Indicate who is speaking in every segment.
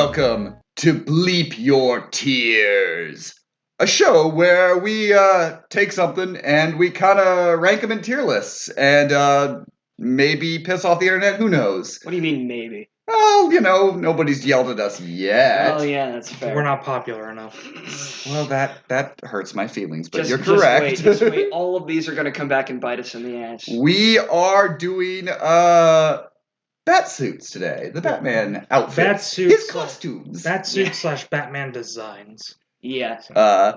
Speaker 1: welcome to Bleep Your Tears, a show where we take something and we kind of rank them in tier lists and maybe piss off the internet. Who knows?
Speaker 2: What do you mean, maybe?
Speaker 1: Well, nobody's yelled at us yet.
Speaker 2: Oh, yeah, that's fair.
Speaker 3: We're not popular enough.
Speaker 1: Well, that hurts my feelings, but
Speaker 2: Just-
Speaker 1: you're correct.
Speaker 2: Just wait. All of these are going to come back and bite us in the ass.
Speaker 1: We are doing Batsuits today. The Batman outfit.
Speaker 3: Batsuits.
Speaker 1: His costumes.
Speaker 3: Batsuits / Batman designs.
Speaker 2: Yeah.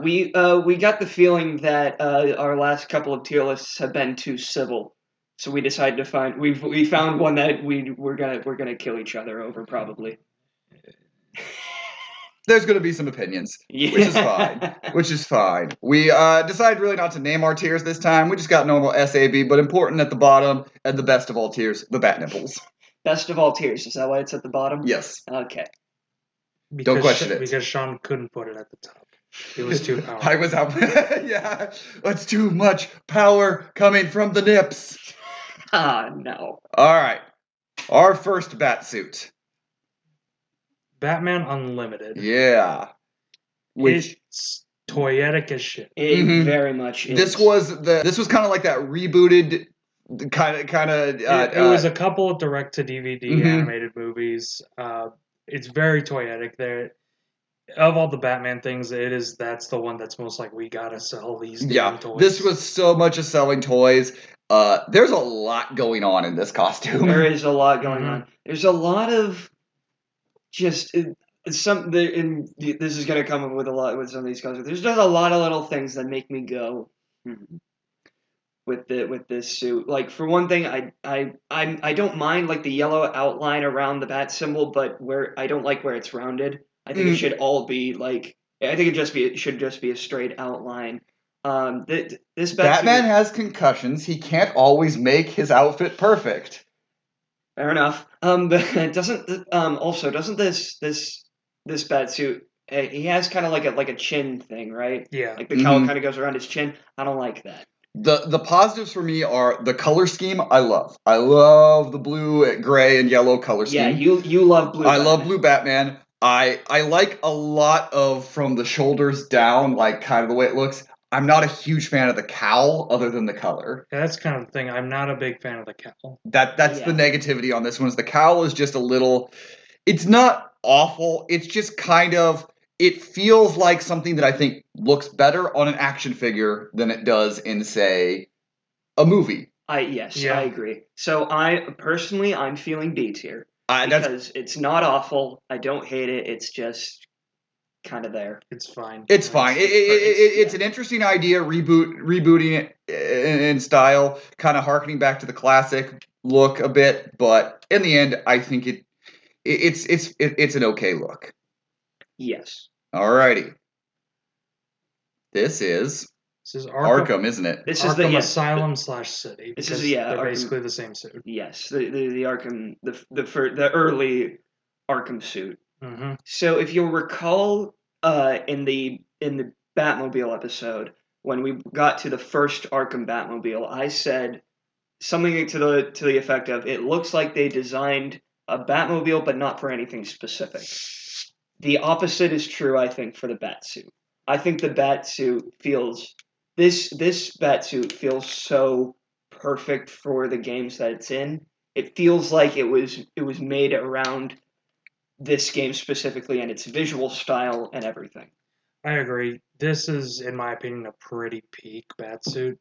Speaker 1: We
Speaker 2: We got the feeling that our last couple of tier lists have been too civil, so we decided to find we found one that we're gonna kill each other over probably.
Speaker 1: There's going to be some opinions,
Speaker 2: Yeah.
Speaker 1: which is fine. We decided really not to name our tiers this time. We just got normal SAB, but important at the bottom and the best of all tiers, the bat nipples.
Speaker 2: Best of all tiers. Is that why it's at the bottom?
Speaker 1: Yes.
Speaker 2: Okay.
Speaker 3: Because
Speaker 1: question it.
Speaker 3: Because Sean couldn't put it at the top. It was too powerful.
Speaker 1: I was out. Yeah, that's too much power coming from the nips.
Speaker 2: No.
Speaker 1: All right, our first bat suit.
Speaker 3: Batman Unlimited.
Speaker 1: Yeah.
Speaker 3: It's toyetic as shit.
Speaker 2: It very much is.
Speaker 1: This was kind of like that rebooted kind of.
Speaker 3: It was a couple of direct-to-DVD animated movies. It's very toyetic. There, of all the Batman things, that's the one that's most like we gotta sell these damn toys.
Speaker 1: This was so much of selling toys. There's a lot going on in this costume.
Speaker 2: There is a lot going on. There's a lot of just this is gonna come up with some of these costumes. There's just a lot of little things that make me go with this suit. Like for one thing, I don't mind like the yellow outline around the bat symbol, but I don't like where it's rounded. I think it should all be like. I think it should just be a straight outline. This
Speaker 1: Batman has concussions. He can't always make his outfit perfect.
Speaker 2: Fair enough. But doesn't this batsuit? He has kind of like a chin thing, right?
Speaker 3: Yeah.
Speaker 2: Like the cowl kind of goes around his chin. I don't like that.
Speaker 1: The positives for me are the color scheme. I love the blue, gray, and yellow color scheme.
Speaker 2: Yeah, you love blue.
Speaker 1: I love blue Batman. I like a lot of from the shoulders down, like kind of the way it looks. I'm not a huge fan of the cowl, other than the color.
Speaker 3: Yeah, that's kind of the thing. I'm not a big fan of the cowl.
Speaker 1: That's the negativity on this one. Is the cowl is just a little. It's not awful. It's just kind of. It feels like something that I think looks better on an action figure than it does in, say, a movie.
Speaker 2: I agree. So I'm feeling B tier because it's not awful. I don't hate it. It's just kind of there.
Speaker 3: It's fine.
Speaker 1: It's fine. It's an interesting idea, rebooting it in style, kind of harkening back to the classic look a bit. But in the end, I think it's an okay look.
Speaker 2: Yes.
Speaker 1: Alrighty. This is Arkham, isn't it?
Speaker 2: This
Speaker 3: Arkham
Speaker 2: is the
Speaker 3: Asylum / City.
Speaker 2: This is
Speaker 3: they're
Speaker 2: Arkham,
Speaker 3: basically the same suit.
Speaker 2: Yes, the Arkham the early Arkham suit.
Speaker 3: Mm-hmm.
Speaker 2: So if you'll recall, in the Batmobile episode, when we got to the first Arkham Batmobile, I said something to the effect of, "It looks like they designed a Batmobile, but not for anything specific." The opposite is true, I think, for the Batsuit. I think the Batsuit feels this Batsuit feels so perfect for the games that it's in. It feels like it was made around this game specifically and its visual style and everything.
Speaker 3: I agree. This is, in my opinion, a pretty peak Batsuit.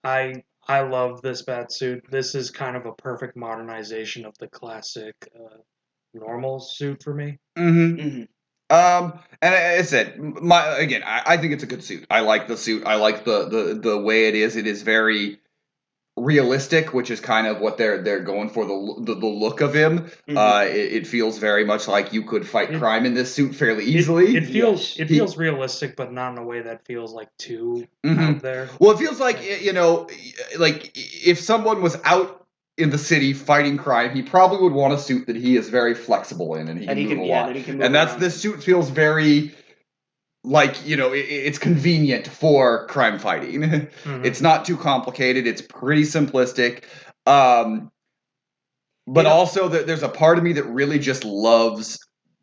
Speaker 3: I love this Batsuit. This is kind of a perfect modernization of the classic normal suit for me.
Speaker 1: And I said, I think it's a good suit. I like the suit. I like the way it is. It is very realistic, which is kind of what they're going for. The look of him. It feels very much like you could fight crime in this suit fairly easily.
Speaker 3: It feels realistic, but not in a way that feels like too out there.
Speaker 1: Well, it feels like like if someone was out in the city fighting crime, he probably would want a suit that he is very flexible in and he can move a lot. And this suit feels very like, it's convenient for crime fighting. It's not too complicated. It's pretty simplistic. But also there's a part of me that really just loves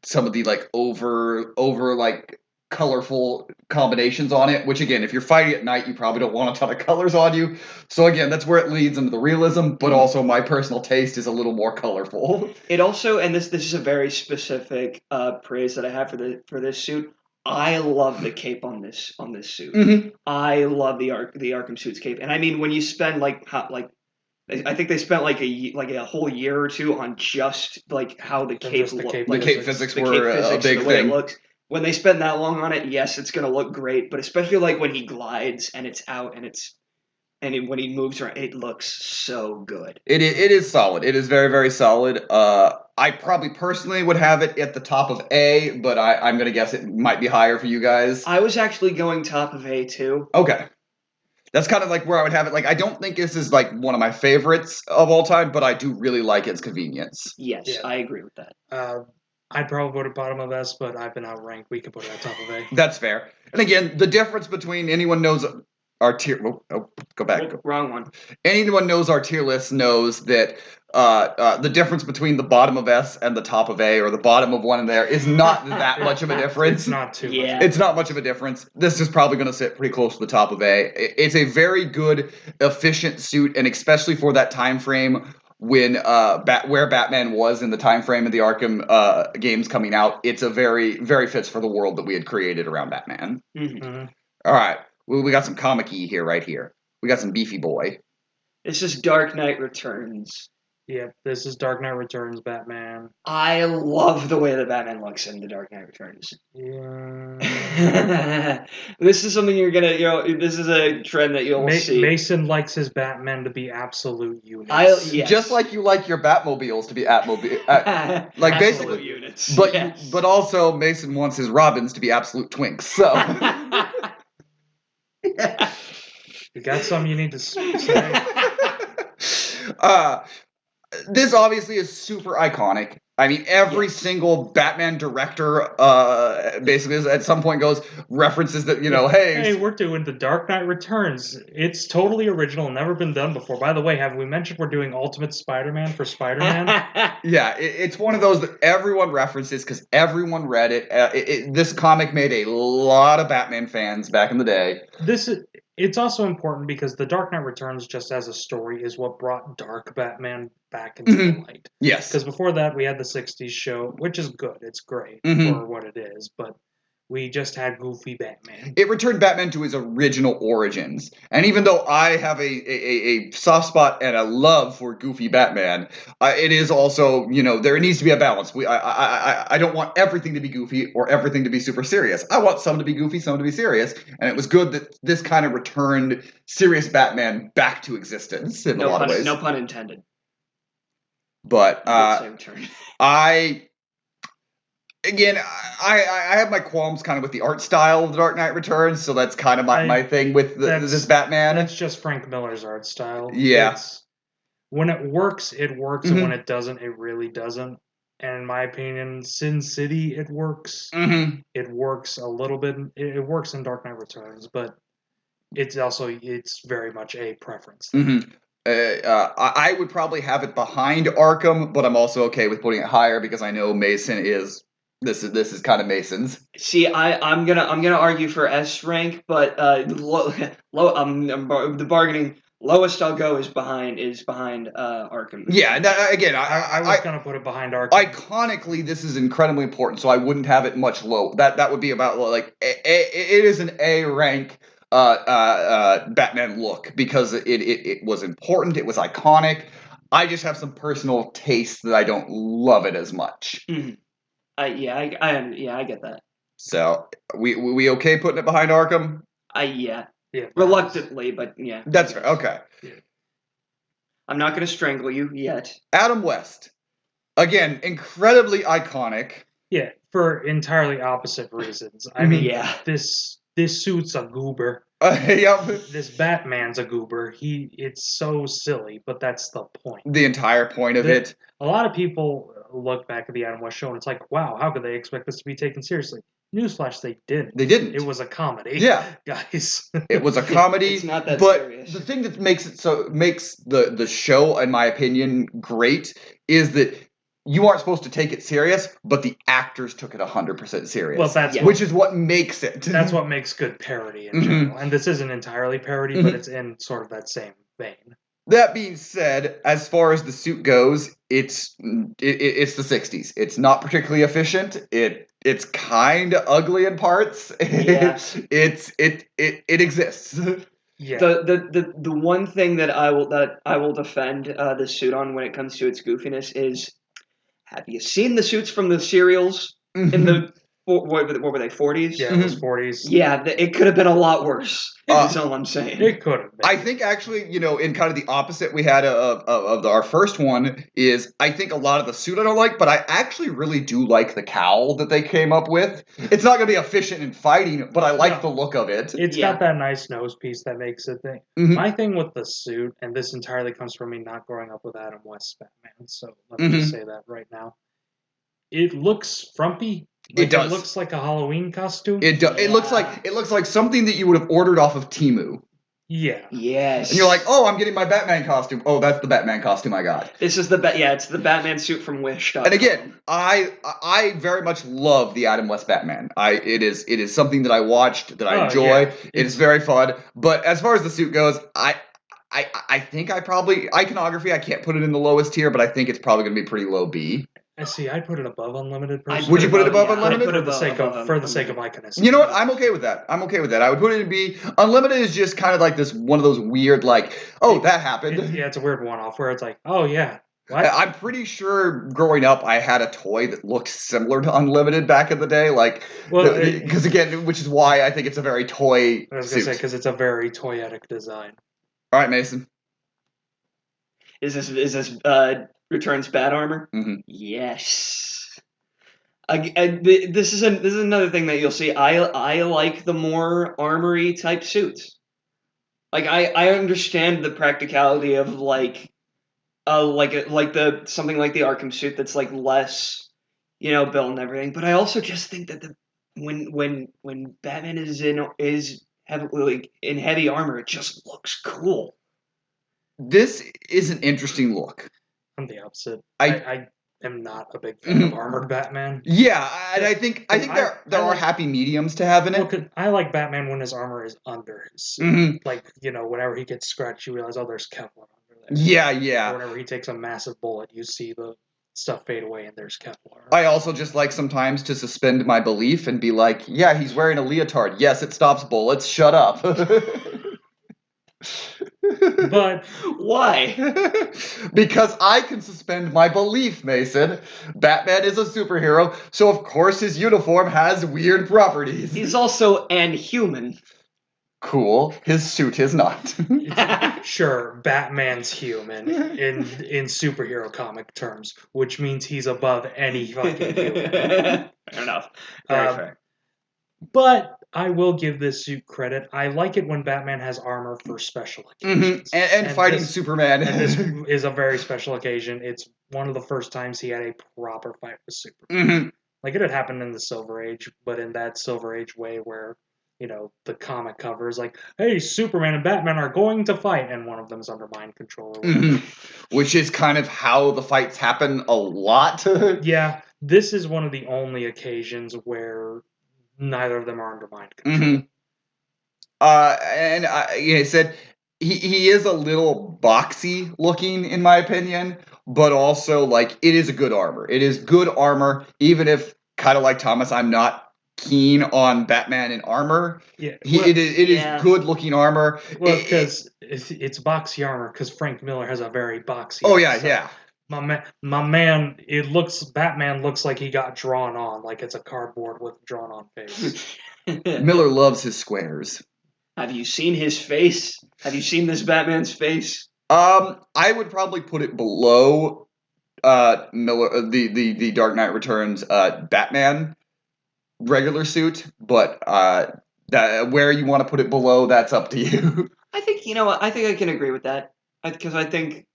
Speaker 1: some of the like over like colorful combinations on it, which again, if you're fighting at night, you probably don't want a ton of colors on you. So again, that's where it leads into the realism, but also my personal taste is a little more colorful.
Speaker 2: It also, and this is a very specific praise that I have for this suit. I love the cape on this suit.
Speaker 1: Mm-hmm.
Speaker 2: I love the Arkham suit's cape, and I mean when you spend I think they spent like a whole year or two on just like how the cape
Speaker 1: looks. The cape physics were a big
Speaker 2: the way
Speaker 1: thing.
Speaker 2: It looks. When they spend that long on it, yes, it's gonna look great. But especially like when he glides and it's out and when he moves around, it looks so good.
Speaker 1: It is solid. It is very, very solid. I probably personally would have it at the top of A, but I'm gonna guess it might be higher for you guys.
Speaker 2: I was actually going top of A too.
Speaker 1: Okay. That's kind of like where I would have it. Like, I don't think this is like one of my favorites of all time, but I do really like its convenience.
Speaker 2: Yes, yeah. I agree with that.
Speaker 3: I'd probably put it bottom of S, but I've been outranked. We could put it at top of A.
Speaker 1: That's fair. And again, the difference between anyone knows our tier. Go back.
Speaker 2: Wrong one.
Speaker 1: Anyone knows our tier list knows that the difference between the bottom of S and the top of A, or the bottom of one in there, is not that much of a difference.
Speaker 3: It's not too much.
Speaker 1: It's not much of a difference. This is probably going to sit pretty close to the top of A. It's a very good, efficient suit, and especially for that time frame when where Batman was in the time frame of the Arkham games coming out, it's a very, very fits for the world that we had created around Batman.
Speaker 2: Mm-hmm.
Speaker 1: All right, we got some comic-y here, right here. We got some beefy boy.
Speaker 2: This is Dark Knight Returns.
Speaker 3: Yep, this is Dark Knight Returns Batman.
Speaker 2: I love the way that Batman looks in The Dark Knight Returns.
Speaker 3: Yeah.
Speaker 2: This is something you're gonna, this is a trend that you'll see.
Speaker 3: Mason likes his Batman to be absolute units.
Speaker 2: Yes.
Speaker 1: Just like you like your Batmobiles to be like
Speaker 2: absolute
Speaker 1: basically
Speaker 2: units.
Speaker 1: But
Speaker 2: yes.
Speaker 1: But also Mason wants his Robins to be absolute twinks. So
Speaker 3: you got something you need to say?
Speaker 1: This obviously is super iconic. I mean, every single Batman director basically at some point references that,
Speaker 3: hey, we're doing The Dark Knight Returns. It's totally original, never been done before. By the way, have we mentioned we're doing Ultimate Spider-Man for Spider-Man?
Speaker 1: Yeah, it's one of those that everyone references because everyone read it. This comic made a lot of Batman fans back in the day.
Speaker 3: It's also important because The Dark Knight Returns, just as a story, is what brought Dark Batman back into the light.
Speaker 1: Yes.
Speaker 3: Because before that, we had the 60s show, which is good. It's great for what it is. But we just had goofy Batman.
Speaker 1: It returned Batman to his original origins. And even though I have a soft spot and a love for goofy Batman, it is also, there needs to be a balance. I don't want everything to be goofy or everything to be super serious. I want some to be goofy, some to be serious. And it was good that this kind of returned serious Batman back to existence in a lot of ways.
Speaker 2: No pun intended.
Speaker 1: But Again, I have my qualms kind of with the art style of The Dark Knight Returns, so that's kind of my thing with this Batman.
Speaker 3: That's just Frank Miller's art style.
Speaker 1: Yeah.
Speaker 3: When it works, and when it doesn't, it really doesn't. And in my opinion, Sin City, it works. It works a little bit. It works in Dark Knight Returns, but it's very much a preference.
Speaker 1: I would probably have it behind Arkham, but I'm also okay with putting it higher because I know Mason is. This is kind of Mason's.
Speaker 2: See, I'm gonna argue for S rank, but the bargaining lowest I'll go is behind Arkham.
Speaker 1: Yeah, and again,
Speaker 3: I was gonna put it behind Arkham.
Speaker 1: Iconically, this is incredibly important, so I wouldn't have it much low. That would be about like it is an A rank Batman look because it was important, it was iconic. I just have some personal taste that I don't love it as much.
Speaker 2: I get that.
Speaker 1: So we okay putting it behind Arkham?
Speaker 2: Yeah. Reluctantly, but yeah.
Speaker 1: That's fair. Okay.
Speaker 3: Yeah.
Speaker 2: I'm not going to strangle you yet.
Speaker 1: Adam West, again, incredibly iconic.
Speaker 3: Yeah, for entirely opposite reasons. I mean, this suit's a goober.
Speaker 1: Yep.
Speaker 3: This Batman's a goober. It's so silly, but that's the point.
Speaker 1: The entire point of it.
Speaker 3: A lot of people look back at the Adam West show and it's like, wow, how could they expect this to be taken seriously? Newsflash, they didn't.
Speaker 1: They didn't.
Speaker 3: It was a comedy.
Speaker 1: Yeah.
Speaker 3: Guys.
Speaker 1: It was a comedy.
Speaker 2: It's not that
Speaker 1: serious. The thing that makes the show, in my opinion, great is that you aren't supposed to take it serious, but the actors took it 100% serious.
Speaker 3: Well,
Speaker 1: which is what makes it.
Speaker 3: That's what makes good parody in general. And this isn't entirely parody, but it's in sort of that same vein.
Speaker 1: That being said, as far as the suit goes, it's the 60s. It's not particularly efficient. It's kind of ugly in parts.
Speaker 2: Yeah.
Speaker 1: it exists.
Speaker 3: Yeah.
Speaker 2: The one thing that I will defend the suit on when it comes to its goofiness is, have you seen the suits from the serials in the what were they, 40s?
Speaker 3: Yeah, it was 40s.
Speaker 2: Yeah, it could have been a lot worse. That's all I'm saying.
Speaker 3: It could have been.
Speaker 1: I think actually, in kind of the opposite we had of our first one is, I think a lot of the suit I don't like, but I actually really do like the cowl that they came up with. It's not going to be efficient in fighting, but I like the look of it.
Speaker 3: It's got that nice nose piece that makes it thing. My thing with the suit, and this entirely comes from me not growing up with Adam West's Batman, so let me just say that right now. It looks frumpy.
Speaker 1: It does.
Speaker 3: It looks like a Halloween costume.
Speaker 1: It does. It looks like something that you would have ordered off of Temu.
Speaker 3: Yeah.
Speaker 2: Yes.
Speaker 1: And you're like, oh, I'm getting my Batman costume. Oh, that's the Batman costume I got.
Speaker 2: This is it's the Batman suit from Wish.
Speaker 1: And again, I very much love the Adam West Batman. It is something that I watched, that I enjoy. Yeah. It's very fun. But as far as the suit goes, I think iconography, I can't put it in the lowest tier, but I think it's probably going to be pretty low B.
Speaker 3: I see. I'd put it above Unlimited.
Speaker 1: Would you put it above Unlimited?
Speaker 3: For the sake of iconicity.
Speaker 1: You know what? I'm okay with that. I would put it in B. Unlimited is just kind of like this one of those weird, like, oh, that happened.
Speaker 3: It's a weird one-off where it's like, oh yeah. What?
Speaker 1: I'm pretty sure growing up I had a toy that looked similar to Unlimited back in the day, because again, which is why I think it's a very toy.
Speaker 3: I was gonna say because it's a very toyetic design.
Speaker 1: All right, Mason.
Speaker 2: Is this Returns Bat Armor?
Speaker 1: Mm-hmm.
Speaker 2: Yes. This is another thing that you'll see. I like the more armory type suits. Like I understand the practicality of something like the Arkham suit that's like less, built and everything. But I also just think that when Batman is heavily in heavy armor, it just looks cool.
Speaker 1: This is an interesting look.
Speaker 3: I'm the opposite. I am not a big fan of armored Batman.
Speaker 1: Yeah, and I think there are happy mediums to have in it.
Speaker 3: I like Batman when his armor is under his suit. Mm-hmm. Like, whenever he gets scratched, you realize, oh, there's Kevlar under there.
Speaker 1: Yeah.
Speaker 3: Or whenever he takes a massive bullet, you see the stuff fade away and there's Kevlar.
Speaker 1: I also just like sometimes to suspend my belief and be like, yeah, he's wearing a leotard. Yes, it stops bullets. Shut up.
Speaker 3: But
Speaker 2: why?
Speaker 1: Because I can suspend my belief, Mason. Batman is a superhero, so of course his uniform has weird properties.
Speaker 2: He's also an human.
Speaker 1: Cool. His suit is not.
Speaker 3: Sure, Batman's human in superhero comic terms, which means he's above any fucking human.
Speaker 2: Fair enough. Very fair.
Speaker 3: But I will give this suit credit. I like it when Batman has armor for special occasions.
Speaker 1: Mm-hmm. And fighting Superman.
Speaker 3: And this is a very special occasion. It's one of the first times he had a proper fight with Superman.
Speaker 1: Mm-hmm.
Speaker 3: Like, it had happened in the Silver Age, but in that Silver Age way where, the comic cover is like, hey, Superman and Batman are going to fight, and one of them is under mind control or whatever.
Speaker 1: Mm-hmm. Which is kind of how the fights happen a lot.
Speaker 3: Yeah, this is one of the only occasions where neither of them are under mind control.
Speaker 1: And I said he is a little boxy looking, in my opinion, but also, like, it is a good armor. It is good armor, even if, kind of like Thomas, I'm not keen on Batman in armor.
Speaker 3: Yeah,
Speaker 1: it is good looking armor.
Speaker 3: Well, because it's boxy armor, because Frank Miller has a very boxy.
Speaker 1: Oh yeah.
Speaker 3: My man, Batman looks like he got drawn on, like it's a cardboard with drawn on face.
Speaker 1: Miller loves his squares.
Speaker 2: Have you seen his face? Have you seen this Batman's face?
Speaker 1: I would probably put it below Miller, the Dark Knight Returns Batman regular suit, but where you want to put it below, that's up to you.
Speaker 2: I think I think I can agree with that, because I think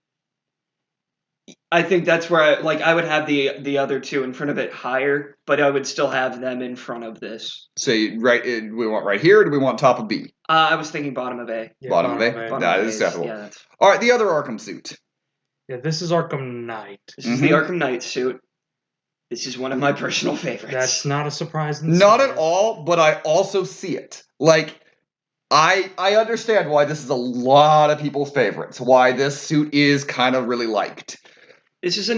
Speaker 2: that's where I would have the other two in front of it higher, but I would still have them in front of this.
Speaker 1: So we want right here, or do we want top of B?
Speaker 2: I was thinking bottom of A.
Speaker 1: Yeah, bottom of A? That is acceptable. Yeah, all right, the other Arkham suit.
Speaker 3: Yeah, this is Arkham Knight.
Speaker 2: This is the Arkham Knight suit. This is one of my personal favorites.
Speaker 3: That's not a surprise.
Speaker 1: Not at all, but I also see it. Like, I understand why this is a lot of people's favorites. Why this suit is kind of really liked.
Speaker 2: This is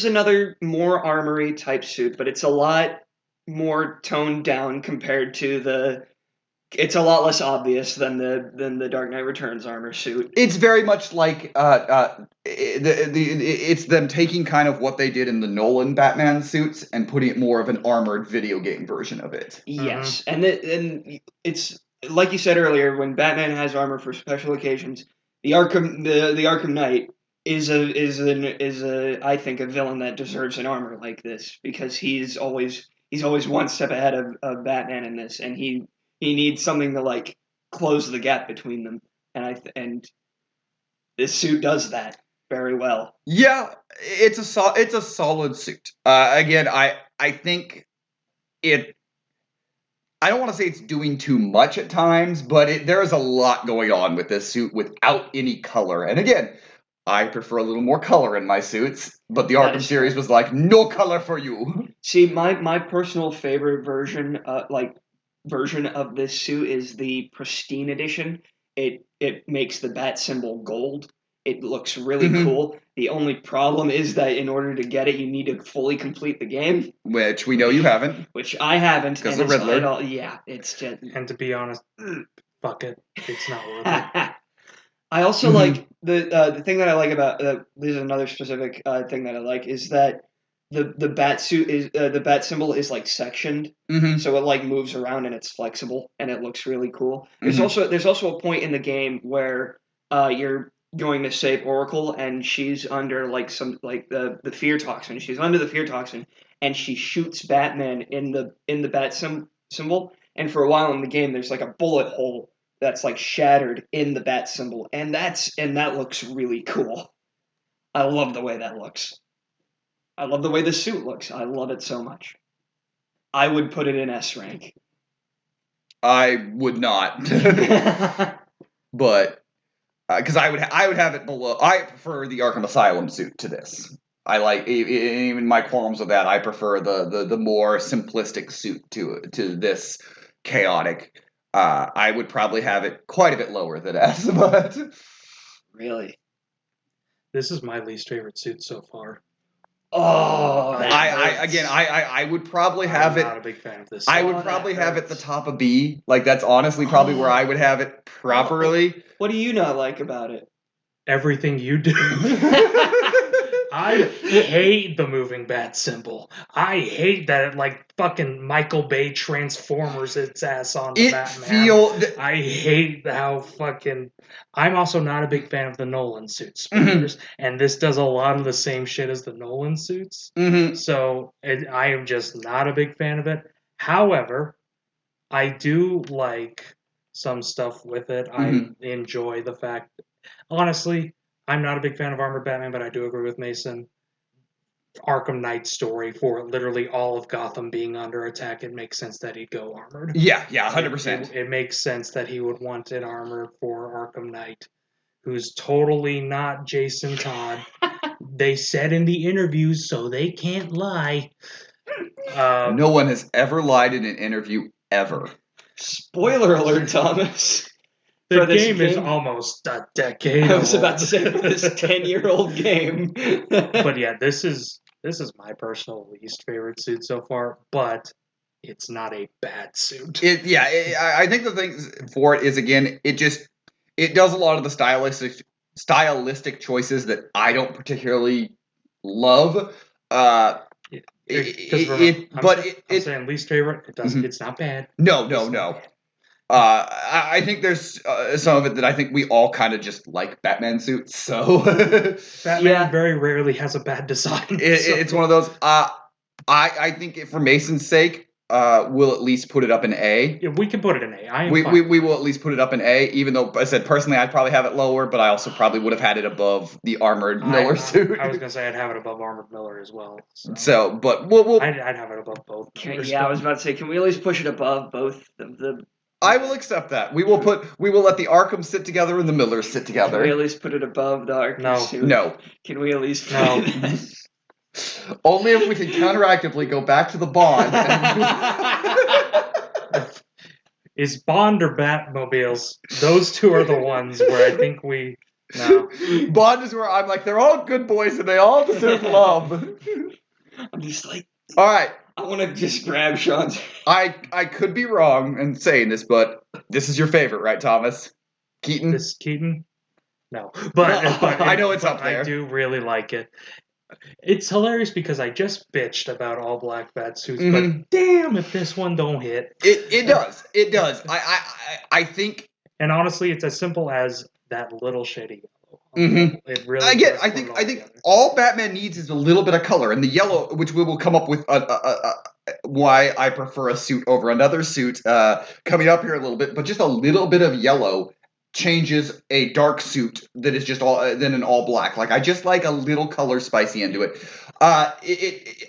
Speaker 2: another more armory type suit, but it's a lot more toned down compared to the. It's a lot less obvious than the Dark Knight Returns armor suit.
Speaker 1: It's very much like it's them taking kind of what they did in the Nolan Batman suits and putting it more of an armored video game version of it.
Speaker 2: Yes, and it's like you said earlier, when Batman has armor for special occasions, the Arkham Knight is I think a villain that deserves an armor like this, because he's always one step ahead of Batman in this, and he needs something to like close the gap between them, and this suit does that very well.
Speaker 1: Yeah, it's a solid suit. Again, I think it. I don't want to say it's doing too much at times, but there's a lot going on with this suit without any color. And again, I prefer a little more color in my suits, but the Arkham series was like, no color for you.
Speaker 2: See, my personal favorite version of this suit is the Pristine Edition. It makes the bat symbol gold. It looks really cool. The only problem is that in order to get it, you need to fully complete the game.
Speaker 1: Which we know you haven't.
Speaker 2: Which I haven't.
Speaker 1: Because of Riddler.
Speaker 2: It's just...
Speaker 3: And to be honest, fuck it. It's not worth it.
Speaker 2: I also like the thing that I like about this is another specific thing that I like is that the bat suit is the bat symbol is like sectioned, so it like moves around and it's flexible and it looks really cool. There's also a point in the game where you're going to save Oracle and she's under like some like the fear toxin. She's under the fear toxin and she shoots Batman in the bat symbol. And for a while in the game, there's like a bullet hole that's like shattered in the bat symbol, and that looks really cool. I love the way that looks. I love the way the suit looks. I love it so much. I would put it in S rank.
Speaker 1: I would not, but because I would have it below. I prefer the Arkham Asylum suit to this. I like even my qualms with that. I prefer the more simplistic suit to this chaotic. I would probably have it quite a bit lower than S, but
Speaker 2: really,
Speaker 3: this is my least favorite suit so far.
Speaker 2: Oh,
Speaker 1: I would probably have it.
Speaker 3: I'm not a big fan of this.
Speaker 1: I would probably have it the top of B. Like that's honestly probably where I would have it properly.
Speaker 2: What do you not like about it?
Speaker 3: Everything you do. I hate the moving bat symbol. I hate that it like fucking Michael Bay transformers its ass onto Batman. I hate how fucking... I'm also not a big fan of the Nolan suit, spoilers, and this does a lot of the same shit as the Nolan suits. So I am just not a big fan of it. However, I do like some stuff with it. I enjoy the fact... Honestly, I'm not a big fan of Armored Batman, but I do agree with Mason. Arkham Knight story for literally all of Gotham being under attack, it makes sense that he'd go armored.
Speaker 1: Yeah, 100%.
Speaker 3: It makes sense that he would want an armor for Arkham Knight, who's totally not Jason Todd. They said in the interviews, so they can't lie.
Speaker 1: No one has ever lied in an interview, ever.
Speaker 2: Spoiler alert, Thomas.
Speaker 3: The game is almost a decade old.
Speaker 2: I was about to say this 10-year-old game.
Speaker 3: But yeah, this is my personal least favorite suit so far, but it's not a bad suit.
Speaker 1: I think the thing for it is, again, it does a lot of the stylistic choices that I don't particularly love. I'm
Speaker 3: saying least favorite. It doesn't. It's not bad.
Speaker 1: No. I think there's some of it that I think we all kind of just like Batman suits. So
Speaker 3: Batman very rarely has a bad design.
Speaker 1: It's one of those. I think for Mason's sake, we'll at least put it up in A.
Speaker 3: Yeah, we can put it in A.
Speaker 1: We will at least put it up in A, even though I said personally I'd probably have it lower, but I also probably would have had it above the Armored Miller suit.
Speaker 3: I was gonna say I'd have it above Armored Miller as well.
Speaker 1: But I'd
Speaker 3: have it above both.
Speaker 2: I was about to say, can we at least push it above both of the
Speaker 1: I will accept that. We will let the Arkham sit together and the Millers sit together.
Speaker 2: Can we at least put it above the Arkham suit?
Speaker 1: No.
Speaker 2: Can we at least
Speaker 3: No.
Speaker 1: Only if we can counteractively go back to the Bond.
Speaker 3: Is Bond or Batmobiles? Those two are the ones where I think we... No.
Speaker 1: Bond is where I'm like, they're all good boys and they all deserve love.
Speaker 2: I'm just like...
Speaker 1: All right.
Speaker 2: I want to just grab Sean's...
Speaker 1: I could be wrong in saying this, but this is your favorite, right, Thomas? Keaton?
Speaker 3: This Keaton? No. But
Speaker 1: I know it's up there.
Speaker 3: I do really like it. It's hilarious because I just bitched about all black Batsuits, but damn if this one don't hit.
Speaker 1: It does. It does. I think...
Speaker 3: And honestly, it's as simple as that little shady yellow. It really
Speaker 1: I think all Batman needs is a little bit of color, and the yellow, which we will come up with why I prefer a suit over another suit coming up here a little bit, but just a little bit of yellow changes a dark suit that is just all then an all black. Like I just like a little color spicy into it.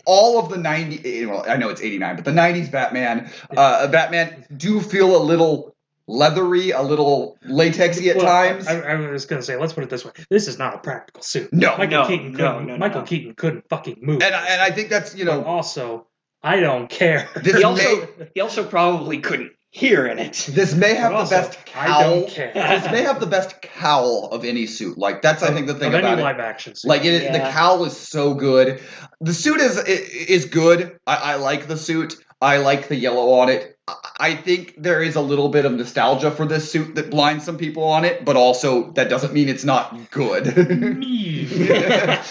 Speaker 1: All of the 90s, well, I know it's 89, but the 90s Batman do feel a little leathery, a little latexy at times.
Speaker 3: I was going to say, let's put it this way. This is not a practical suit.
Speaker 1: No,
Speaker 3: Michael Keaton couldn't fucking move.
Speaker 1: And I think that's,
Speaker 3: But also, I don't care.
Speaker 2: He also probably couldn't hear in it.
Speaker 1: This may have the best cowl.
Speaker 3: I don't care.
Speaker 1: This may have the best cowl of any suit. Like that's I think the thing
Speaker 3: of
Speaker 1: about
Speaker 3: any
Speaker 1: it.
Speaker 3: live action suit.
Speaker 1: Like the cowl is so good. The suit is good. I like the suit. I like the yellow on it. I think there is a little bit of nostalgia for this suit that blinds some people on it, but also that doesn't mean it's not good.
Speaker 2: Yeah,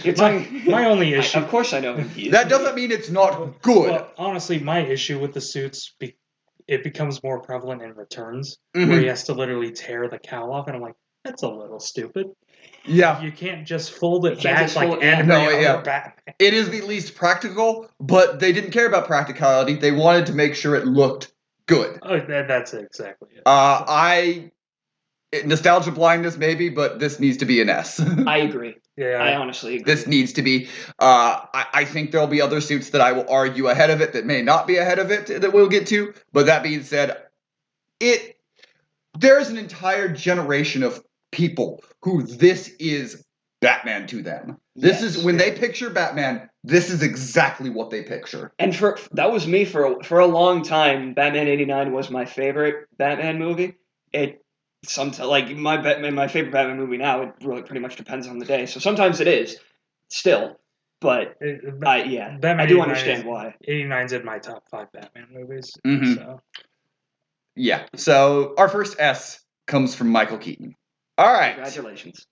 Speaker 2: you're talking.
Speaker 3: My only issue.
Speaker 2: Of course, I know who he is.
Speaker 1: That doesn't mean it's not good.
Speaker 3: Well, honestly, my issue with the suits, it becomes more prevalent in Returns, where he has to literally tear the cowl off, and I'm like, that's a little stupid.
Speaker 1: Yeah.
Speaker 3: You can't just fold it back like every Batman.
Speaker 1: It is the least practical, but they didn't care about practicality. They wanted to make sure it looked good.
Speaker 3: Oh, that's exactly it.
Speaker 1: Nostalgia blindness maybe, but this needs to be an S.
Speaker 2: I agree.
Speaker 3: Yeah,
Speaker 2: I honestly agree.
Speaker 1: This needs to be. I think there'll be other suits that I will argue ahead of it that may not be ahead of it that we'll get to. But that being said, there's an entire generation of people who this is Batman to them. This is when they picture Batman. This is exactly what they picture.
Speaker 2: And that was me for a long time. Batman '89 was my favorite Batman movie. Sometimes like my favorite Batman movie now. It really pretty much depends on the day. So sometimes it is still, but I do understand why.
Speaker 3: '89's in my top 5 Batman movies. So.
Speaker 1: Yeah. So our first S comes from Michael Keaton. All right.
Speaker 2: Congratulations.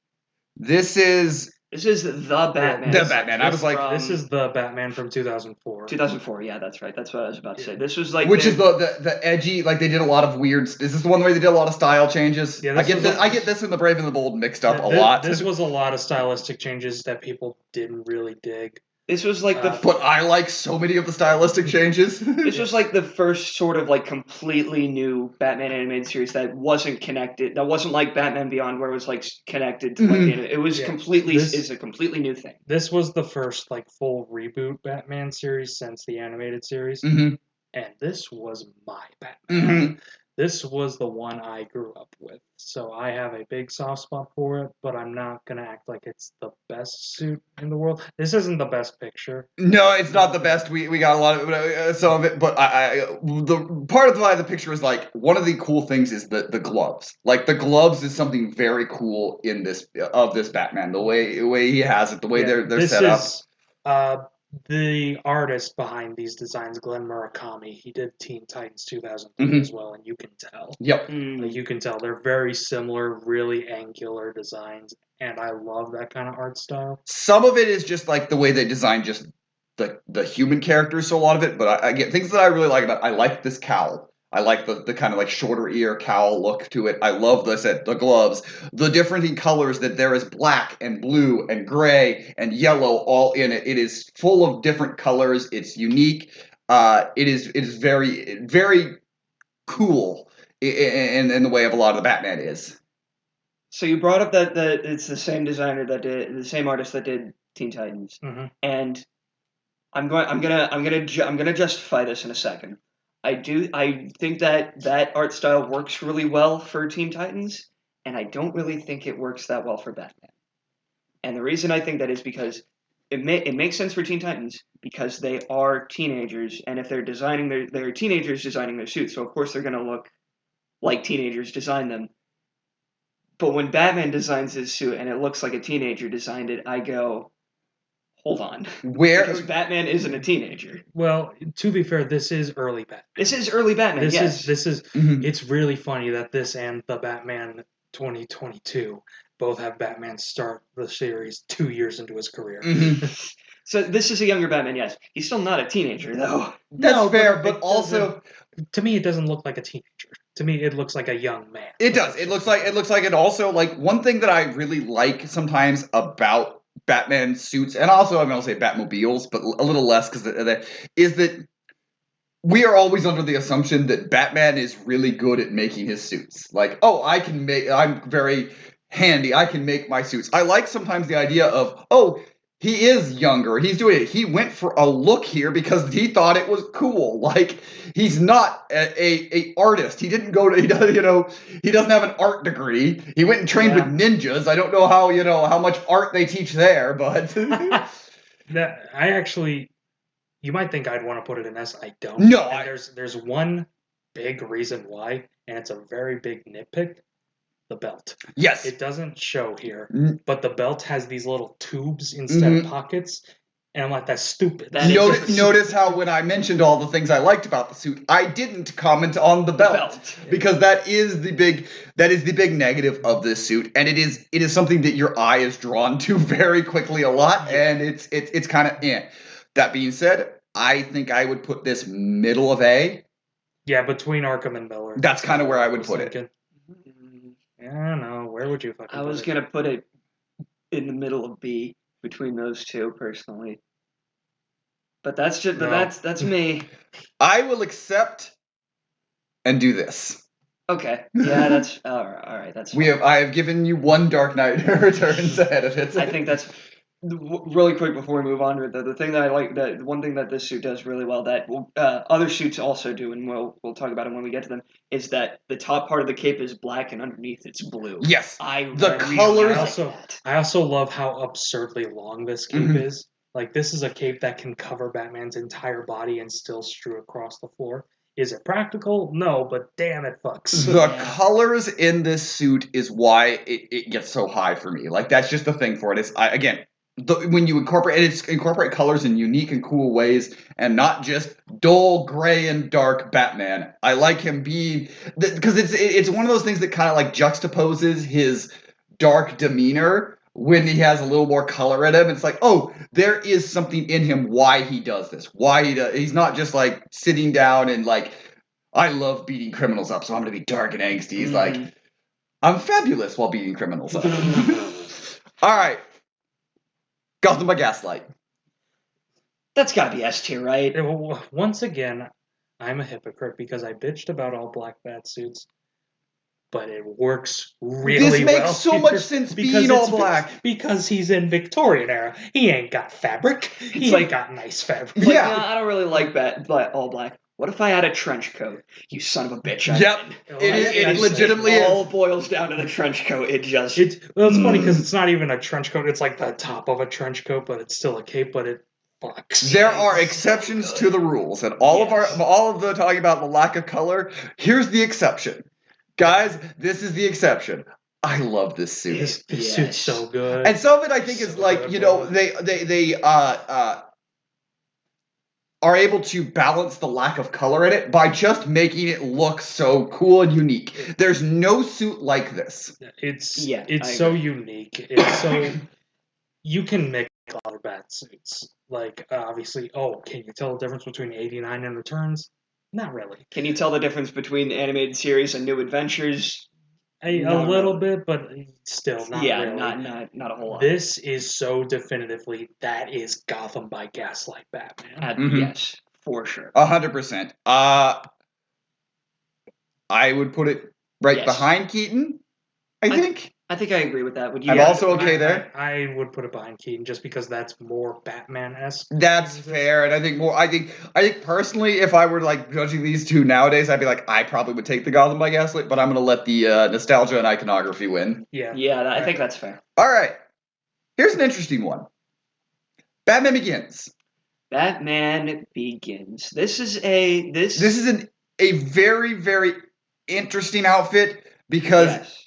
Speaker 1: This is
Speaker 2: the Batman.
Speaker 1: The Batman. I was like,
Speaker 3: this is the Batman from 2004.
Speaker 2: 2004. Yeah, that's right. That's what I was about to say. This was like
Speaker 1: which is the edgy. Like they did a lot of weird. Is this the one where they did a lot of style changes? Yeah, I get this and the Brave and the Bold mixed up a lot.
Speaker 3: This was a lot of stylistic changes that people didn't really dig.
Speaker 2: This was like
Speaker 1: but I like so many of the stylistic changes.
Speaker 2: This was like the first sort of like completely new Batman animated series that wasn't connected. That wasn't like Batman Beyond, where it was like connected to like it was completely is a completely new thing.
Speaker 3: This was the first like full reboot Batman series since the animated series, and this was my Batman. This was the one I grew up with, so I have a big soft spot for it, but I'm not going to act like it's the best suit in the world. This isn't the best picture.
Speaker 1: No, it's not the best. We got a lot of some of it, but the part of why the picture is like, one of the cool things is the gloves. Like, the gloves is something very cool in this Batman. The way he has it, the way they're set up.
Speaker 3: The artist behind these designs, Glenn Murakami, he did Teen Titans 2003 as well, and you can tell.
Speaker 1: Yep.
Speaker 3: Like, you can tell they're very similar, really angular designs, and I love that kind of art style.
Speaker 1: Some of it is just like the way they design just the human characters, so a lot of it, but I get things that I really like about it. I like this cowl. I like the kind of like shorter ear cowl look to it. I love the gloves. The different colors that there is black and blue and gray and yellow all in it. It is full of different colors. It's unique. It is very, very cool in the way of a lot of the Batman is.
Speaker 2: So you brought up that it's the same designer the same artist that did Teen Titans, and I'm gonna justify this in a second. I think that art style works really well for Teen Titans, and I don't really think it works that well for Batman. And the reason I think that is because it makes sense for Teen Titans because they are teenagers, and if they're they're teenagers designing their suits, so of course they're going to look like teenagers designed them. But when Batman designs his suit and it looks like a teenager designed it, I go, hold on. Because Batman isn't a teenager.
Speaker 3: Well, to be fair, this is early Batman.
Speaker 2: This is early Batman,
Speaker 3: This is it's really funny that this and the Batman 2022 both have Batman start the series 2 years into his career.
Speaker 2: So this is a younger Batman, yes. He's still not a teenager, though.
Speaker 1: That's fair, but also...
Speaker 3: To me, it doesn't look like a teenager. To me, it looks like a young man.
Speaker 1: It does. It looks like it also, like, one thing that I really like sometimes about Batman suits, and also I'm going to say Batmobiles, but a little less, is that we are always under the assumption that Batman is really good at making his suits. Like, oh, I'm very handy, I can make my suits. I like sometimes the idea of, oh, he is younger. He's doing it. He went for a look here because he thought it was cool. Like, he's not a artist. He didn't go to, he doesn't have an art degree. He went and trained with ninjas. I don't know how much art they teach there, but
Speaker 3: you might think I'd want to put it in S. I don't.
Speaker 1: No,
Speaker 3: there's one big reason why, and it's a very big nitpick. The belt.
Speaker 1: Yes.
Speaker 3: It doesn't show here, but the belt has these little tubes instead of pockets, and I'm like, that's stupid.
Speaker 1: Notice how when I mentioned all the things I liked about the suit, I didn't comment on the belt. Because that is the big negative of this suit, and it is something that your eye is drawn to very quickly a lot, and it's kind of That being said, I think I would put this middle of A.
Speaker 3: Yeah, between Arkham and Miller.
Speaker 1: That's kind of where I would put it.
Speaker 3: I don't know. Where would you fucking put it?
Speaker 2: I was going to put it in the middle of B between those two, personally. But that's me.
Speaker 1: I will accept and do this.
Speaker 2: Okay. Yeah, that's all right. That's fine.
Speaker 1: I have given you one Dark Knight Returns ahead of it.
Speaker 2: I think that's really quick before we move on to the thing that I like, that one thing that this suit does really well that other suits also do, and we'll talk about it when we get to them, is that the top part of the cape is black and underneath it's blue.
Speaker 1: Yes,
Speaker 2: the
Speaker 1: colors.
Speaker 3: I also love how absurdly long this cape is. Like, this is a cape that can cover Batman's entire body and still strew across the floor. Is it practical? No, but damn, it fucks.
Speaker 1: The colors in this suit is why it gets so high for me. Like, that's just the thing for it. When you incorporate colors in unique and cool ways, and not just dull gray and dark Batman. I like him being, because it's one of those things that kind of like juxtaposes his dark demeanor when he has a little more color in him. It's like, oh, there is something in him why he does this. He's not just like sitting down and like, I love beating criminals up, so I'm gonna be dark and angsty. He's like, I'm fabulous while beating criminals up. All right. Gotham by Gaslight.
Speaker 2: That's gotta be S tier, right?
Speaker 3: Once again, I'm a hypocrite because I bitched about all black Batsuits, but it works really well.
Speaker 1: This makes so much sense being all black.
Speaker 3: Because he's in Victorian era. He ain't got fabric. He ain't got nice fabric.
Speaker 2: Yeah. No, I don't really like all black. What if I had a trench coat? You son of a bitch.
Speaker 1: It legitimately
Speaker 2: all boils down to the trench coat. It's
Speaker 3: funny because it's not even a trench coat. It's like the top of a trench coat, but it's still a cape, but it fucks.
Speaker 1: There are exceptions to the rules, and all of the talking about the lack of color, here's the exception. Guys, this is the exception. I love this suit.
Speaker 3: This suit's so good.
Speaker 1: And some of it I think is like, they are able to balance the lack of color in it by just making it look so cool and unique. There's no suit like this.
Speaker 3: It's so unique. It's so you can mix other Batsuits. Like, obviously, can you tell the difference between 89 and Returns? Not really.
Speaker 2: Can you tell the difference between the animated series and New Adventures?
Speaker 3: A little bit, but still not really.
Speaker 2: Not a whole lot.
Speaker 3: This is so definitively, that is Gotham by Gaslight Batman.
Speaker 2: Yes, for sure.
Speaker 1: 100%. I would put it behind Keaton, I think.
Speaker 2: I think I agree with that. Would you?
Speaker 1: I'm also okay there.
Speaker 3: I would put it behind Keaton just because that's more Batman-esque.
Speaker 1: That's fair, and I think personally, if I were like judging these two nowadays, I'd be like, I probably would take the Gotham by Gaslight, but I'm gonna let the nostalgia and iconography win.
Speaker 3: Yeah.
Speaker 2: I think that's fair.
Speaker 1: All right, here's an interesting one. Batman Begins.
Speaker 2: Batman Begins. This is a
Speaker 1: very, very interesting outfit because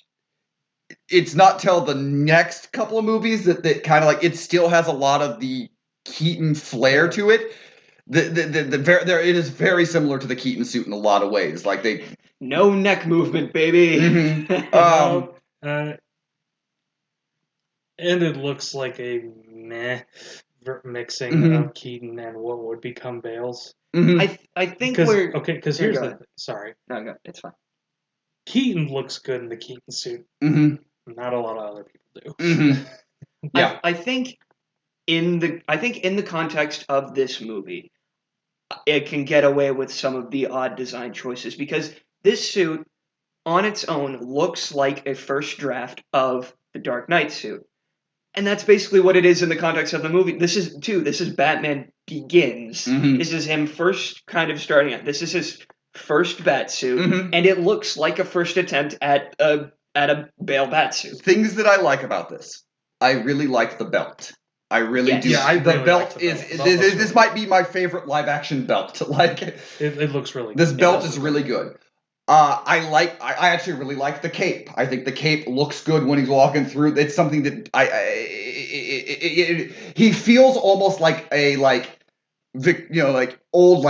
Speaker 1: it's not till the next couple of movies that kind of like it still has a lot of the Keaton flair to it. It is very similar to the Keaton suit in a lot of ways. Like
Speaker 2: no neck movement, baby.
Speaker 1: Mm-hmm.
Speaker 3: And it looks like a meh mixing of Keaton and what would become Bale's.
Speaker 2: Mm-hmm. I think we're
Speaker 3: okay. Because here's the sorry.
Speaker 2: No, it's fine.
Speaker 3: Keaton looks good in the Keaton suit.
Speaker 1: Mm-hmm.
Speaker 3: Not a lot of other people do.
Speaker 1: Mm-hmm. Yeah,
Speaker 2: I think in the context of this movie, it can get away with some of the odd design choices because this suit, on its own, looks like a first draft of the Dark Knight suit. And that's basically what it is in the context of the movie. This is Batman Begins.
Speaker 1: Mm-hmm.
Speaker 2: This is him first kind of starting out. This is his first Batsuit, and it looks like a first attempt at a Bale Batsuit.
Speaker 1: Things that I like about this. I really like the belt. I really do.
Speaker 3: Yeah,
Speaker 1: the belt is this might be my favorite live action belt. Like
Speaker 3: it looks really good.
Speaker 1: This belt is really good. I actually really like the cape. I think the cape looks good when he's walking through. It's something that he feels almost like old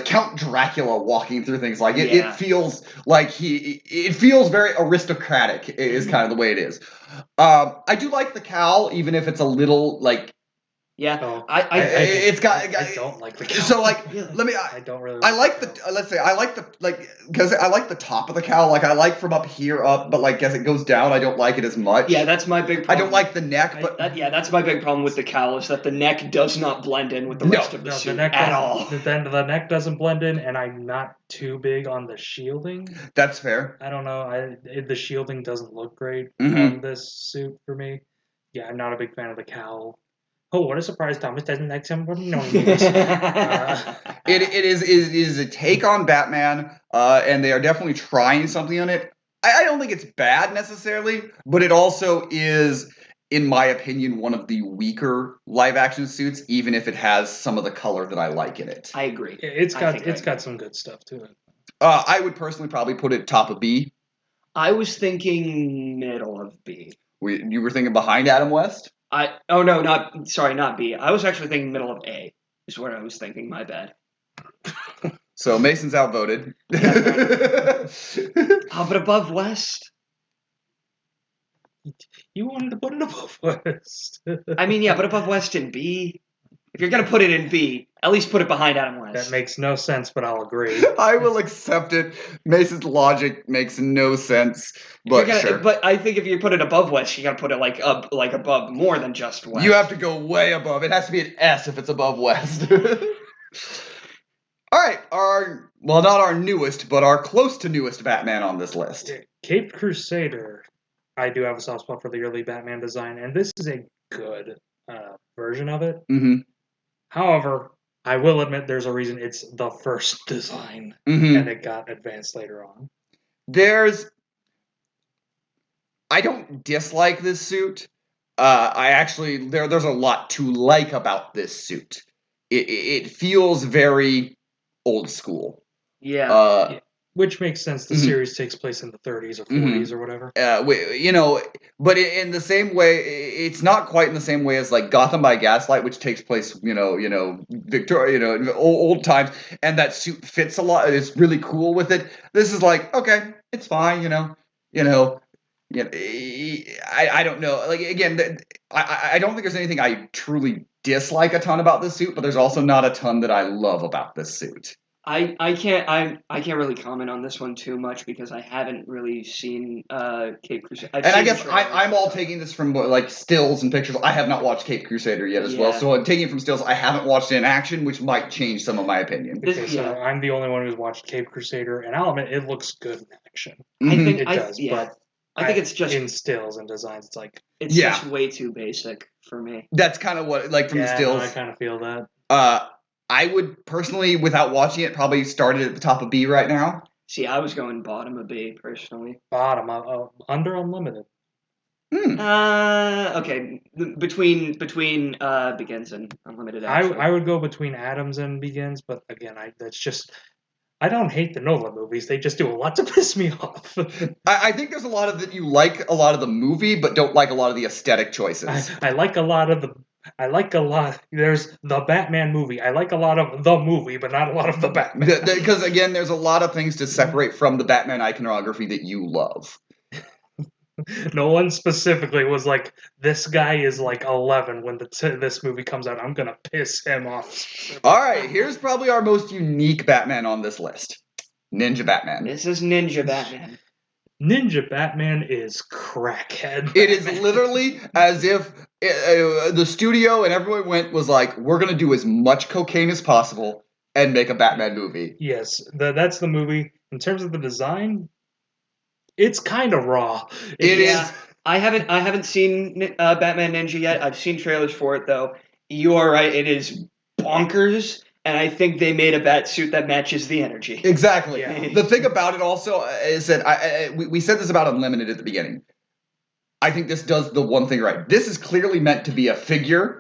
Speaker 1: Count Dracula walking through things. Like it feels like it feels very aristocratic is kind of the way it is. I do like the cowl, even if it's a little like.
Speaker 2: Yeah,
Speaker 3: I don't like the cowl.
Speaker 1: So like,
Speaker 3: I don't really.
Speaker 1: I like the. Let's say I like the because I like the top of the cowl. Like I like from up here up, but like as it goes down, I don't like it as much.
Speaker 2: Yeah, that's my big problem.
Speaker 1: I don't like the neck, but
Speaker 2: that's my big problem with the cowl is that the neck does not blend in with the rest of the suit at all.
Speaker 3: Then the neck doesn't blend in, and I'm not too big on the shielding.
Speaker 1: That's fair.
Speaker 3: I don't know. The shielding doesnit look great on this suit for me. Yeah, I'm not a big fan of the cowl. Oh, what a surprise! Thomas doesn't like somebody knowing this.
Speaker 1: It is a take on Batman, and they are definitely trying something on it. I don't think it's bad necessarily, but it also is, in my opinion, one of the weaker live action suits, even if it has some of the color that I like in it.
Speaker 2: I agree.
Speaker 3: It's got some good stuff to it.
Speaker 1: I would personally probably put it top of B.
Speaker 2: I was thinking middle of B.
Speaker 1: You were thinking behind Adam West?
Speaker 2: Not B. I was actually thinking middle of A. Is what I was thinking. My bad.
Speaker 1: So Mason's outvoted.
Speaker 2: But above West.
Speaker 3: You wanted to put it above West.
Speaker 2: I mean, yeah, but above West in B. If you're gonna put it in B, at least put it behind Adam West.
Speaker 3: That makes no sense, but I'll agree.
Speaker 1: I will accept it. Mason's logic makes no sense, but sure.
Speaker 2: But I think if you put it above West, you gotta put it like above more than just West.
Speaker 1: You have to go way above. It has to be an S if it's above West. All right, not our newest, but our close to newest Batman on this list.
Speaker 3: Caped Crusader. I do have a soft spot for the early Batman design, and this is a good version of it.
Speaker 1: Mm-hmm.
Speaker 3: However, I will admit there's a reason it's the first design, and it got advanced later on.
Speaker 1: I don't dislike this suit. There's a lot to like about this suit. It feels very old school.
Speaker 2: Yeah.
Speaker 3: Which makes sense. The series takes place in the 30s or 40s or whatever.
Speaker 1: But in the same way, it's not quite in the same way as like Gotham by Gaslight, which takes place, Victoria, old times, and that suit fits a lot. It's really cool with it. This is like, okay, it's fine, I don't know. Like again, I don't think there's anything I truly dislike a ton about this suit, but there's also not a ton that I love about this suit.
Speaker 2: I can't really comment on this one too much because I haven't really seen Caped Crusader.
Speaker 1: I guess I'm all taking this from like stills and pictures. I have not watched Caped Crusader yet as well, so I'm taking it from stills. I haven't watched it in action, which might change some of my opinion.
Speaker 3: I'm the only one who's watched Caped Crusader, and I'll admit it looks good in action.
Speaker 2: I think
Speaker 3: it does, but
Speaker 2: I think it's just
Speaker 3: in stills and designs. It's like
Speaker 2: it's just way too basic for me.
Speaker 1: That's kind of what from the stills.
Speaker 3: No, I kind of feel that.
Speaker 1: I would personally, without watching it, probably start it at the top of B right now.
Speaker 2: See, I was going bottom of B personally.
Speaker 3: Bottom under unlimited.
Speaker 2: Okay. Between Begins and Unlimited. Actually.
Speaker 3: I would go between Adams and Begins, but again, that's just. I don't hate the Nolan movies. They just do a lot to piss me off.
Speaker 1: I think there's a lot of that you like a lot of the movie, but don't like a lot of the aesthetic choices.
Speaker 3: I like a lot of the. I like a lot. There's the Batman movie. I like a lot of the movie, but not a lot of the Batman.
Speaker 1: Because again, there's a lot of things to separate from the Batman iconography that you love.
Speaker 3: No one specifically was like, this guy is like 11 when this movie comes out. I'm going to piss him off.
Speaker 1: All right, here's probably our most unique Batman on this list. Ninja Batman.
Speaker 2: This is Ninja Batman.
Speaker 3: Ninja Batman is crackhead Batman.
Speaker 1: It is literally as if the studio and everyone was like, we're going to do as much cocaine as possible and make a Batman movie.
Speaker 3: Yes, that's the movie. In terms of the design... It's kind of raw.
Speaker 1: It is.
Speaker 2: I haven't seen Batman Ninja yet. I've seen trailers for it though. You are right. It is bonkers, and I think they made a Batsuit that matches the energy.
Speaker 1: Exactly.
Speaker 3: Yeah.
Speaker 1: The thing about it also is that we said this about Unlimited at the beginning. I think this does the one thing right. This is clearly meant to be a figure.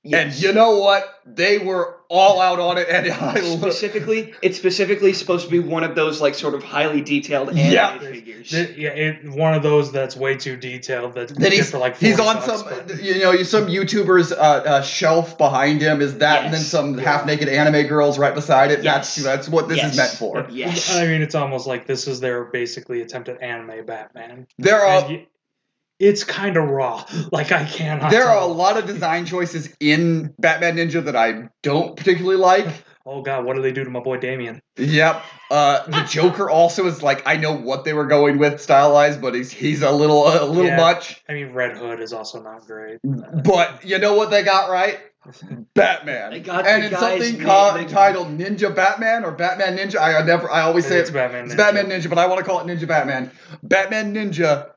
Speaker 1: Yes. And you know what? They were all out on it. And
Speaker 2: it's specifically supposed to be one of those like sort of highly detailed anime figures.
Speaker 3: One of those that's way too detailed. That
Speaker 1: he's on some YouTuber's shelf behind him. Is that, and then some half-naked anime girls right beside it.
Speaker 2: Yes.
Speaker 1: That's what this is meant for.
Speaker 2: Yes.
Speaker 3: I mean, it's almost like this is their basically attempt at anime Batman. It's kind of raw. Like, I cannot.
Speaker 1: There are a lot of design choices in Batman Ninja that I don't particularly like.
Speaker 3: Oh, God, what do they do to my boy Damian?
Speaker 1: Yep. The Joker also is like, I know what they were going with stylized, but he's a little much.
Speaker 3: I mean, Red Hood is also not great.
Speaker 1: But you know what they got right? Batman.
Speaker 2: They got
Speaker 1: and it's something titled Ninja Batman or Batman Ninja. I always say it's
Speaker 3: Batman Ninja.
Speaker 1: Batman Ninja, but I want to call it Ninja Batman. Batman Ninja.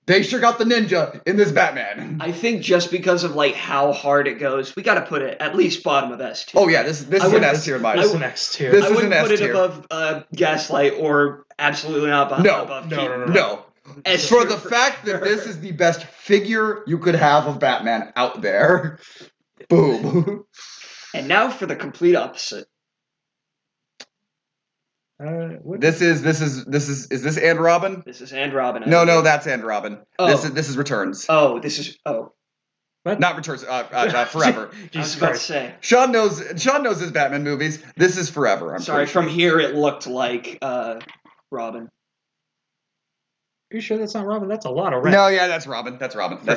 Speaker 1: They sure got the ninja in this Batman.
Speaker 2: I think just because of like how hard it goes, we got to put it at least bottom of S tier.
Speaker 1: Oh yeah, this is an S tier in my.
Speaker 3: This is an S tier.
Speaker 1: This
Speaker 2: I
Speaker 1: is
Speaker 2: wouldn't
Speaker 1: an
Speaker 2: put
Speaker 1: S
Speaker 2: it
Speaker 1: tier.
Speaker 2: above Gaslight or absolutely not above Keaton.
Speaker 1: No. For the fact that this is the best figure you could have of Batman out there. Boom.
Speaker 2: And now for the complete opposite.
Speaker 1: Is this and Robin?
Speaker 2: This is and Robin.
Speaker 1: No, that's and Robin.
Speaker 2: Oh.
Speaker 1: This is Returns.
Speaker 2: What?
Speaker 1: Not Returns. Forever.
Speaker 2: I was about to say.
Speaker 1: Sean knows his Batman movies. This is Forever.
Speaker 2: Sorry, from here it looked like Robin.
Speaker 3: Are you sure that's not Robin? That's a lot of red.
Speaker 1: No, yeah, that's Robin. That's Robin. I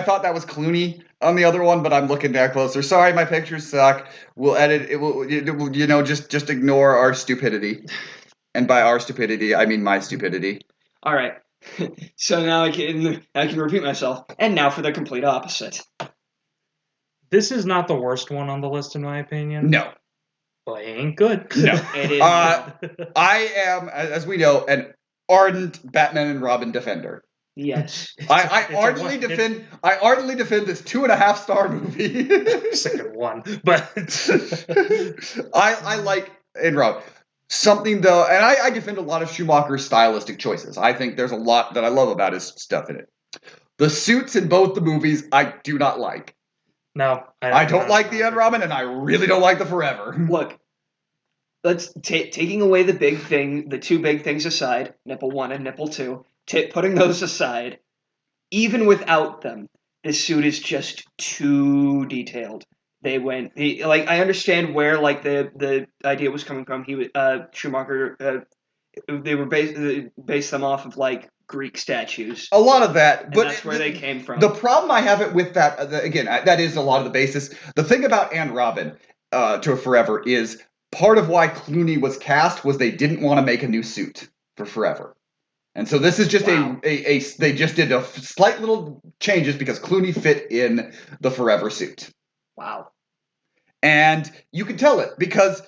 Speaker 1: thought that was Clooney on the other one, but I'm looking back closer. Sorry, my pictures suck. We'll edit it. Will just ignore our stupidity, and by our stupidity, I mean my stupidity.
Speaker 2: All right. So now I can repeat myself. And now for the complete opposite.
Speaker 3: This is not the worst one on the list, in my opinion.
Speaker 1: No.
Speaker 3: Well, it ain't good.
Speaker 1: No.
Speaker 2: It is.
Speaker 1: I am, as we know, an ardent Batman and Robin defender.
Speaker 2: Yes.
Speaker 1: I ardently defend this 2.5 star movie.
Speaker 3: Second one. But
Speaker 1: I like in Robin. Something though, and I defend a lot of Schumacher's stylistic choices. I think there's a lot that I love about his stuff in it. The suits in both the movies I do not like.
Speaker 3: No,
Speaker 1: I don't like the End Robin, and I really don't like the Forever.
Speaker 2: Look, let's taking away the two big things aside, nipple 1 and nipple 2, putting those aside, even without them, this suit is just too detailed. I understand where like the idea was coming from. Schumacher, they were based them off of like Greek statues.
Speaker 1: A lot of that, but
Speaker 2: that's where they came from.
Speaker 1: The problem I have it with that, again, that is a lot of the basis. The thing about Anne Robin to Forever is part of why Clooney was cast was they didn't want to make a new suit for Forever. And so this is just they just did a slight little changes because Clooney fit in the Forever suit.
Speaker 2: Wow.
Speaker 1: And you can tell it because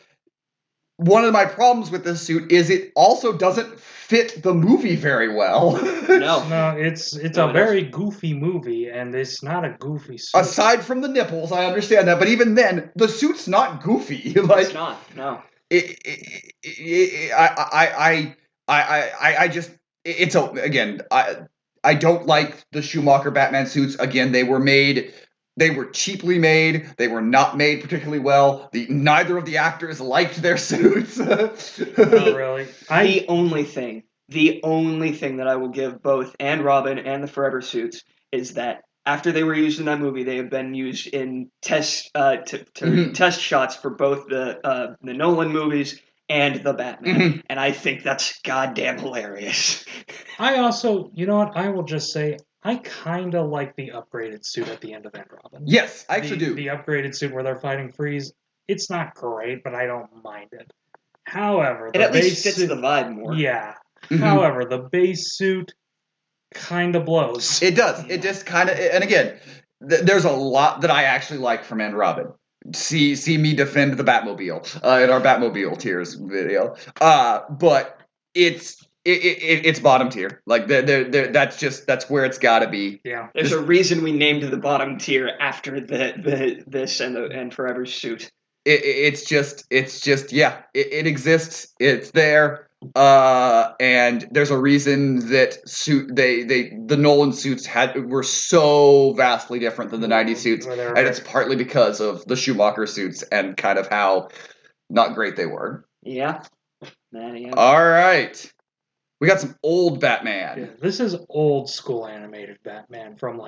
Speaker 1: one of my problems with this suit is it also doesn't fit the movie very well.
Speaker 2: No,
Speaker 3: it's a very goofy movie, and it's not a goofy suit.
Speaker 1: Aside from the nipples, I understand that, but even then, the suit's not goofy.
Speaker 2: It's not. No.
Speaker 1: I don't like the Schumacher Batman suits. Again, they were cheaply made. They were not made particularly well. Neither of the actors liked their suits.
Speaker 3: Not really.
Speaker 2: The only thing that I will give both and Robin and the Forever suits is that after they were used in that movie, they have been used in test test shots for both the Nolan movies and the Batman, and I think that's goddamn hilarious.
Speaker 3: I also, you know what? I will just say I kind of like the upgraded suit at the end of End Robin.
Speaker 1: Yes, I actually do.
Speaker 3: The upgraded suit where they're fighting Freeze. It's not great, but I don't mind it. However,
Speaker 2: it at least fits the vibe more.
Speaker 3: Yeah. However, the base suit kind of blows.
Speaker 1: It does. It just kind of, and again, there's a lot that I actually like from End Robin. See me defend the Batmobile in our Batmobile tiers video. But it's bottom tier. Like that's where it's got to be.
Speaker 3: Yeah.
Speaker 2: There's a reason we named the bottom tier after this and Forever's suit.
Speaker 1: It's just yeah. It exists. It's there. And there's a reason that the Nolan suits were so vastly different than the 90s suits, and it's partly because of the Schumacher suits and kind of how not great they were.
Speaker 2: Yeah.
Speaker 1: All right. We got some old Batman.
Speaker 3: Yeah, this is old school animated Batman from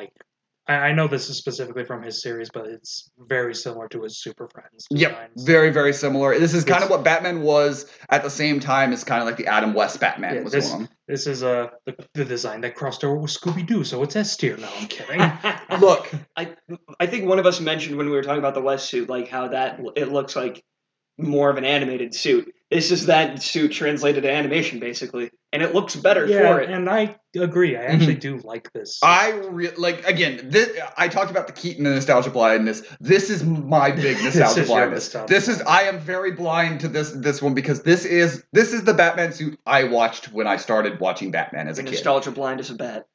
Speaker 3: I know this is specifically from his series, but it's very similar to his Super Friends designs.
Speaker 1: Yep, very, very similar. This is kind of what Batman was at the same time as kind of like the Adam West Batman was on.
Speaker 3: This is the design that crossed over with Scooby-Doo, so it's S tier. No, I'm kidding.
Speaker 2: Look, I think one of us mentioned when we were talking about the West suit, like how that it looks like more of an animated suit. This is that suit translated to animation, basically, and it looks better for it.
Speaker 3: And I agree. I actually do like this.
Speaker 1: Again. I talked about the Keaton and nostalgia blindness. This is my big nostalgia blindness. I am very blind to this one because this is the Batman suit I watched when I started watching Batman as a kid.
Speaker 2: Nostalgia blind is a bat.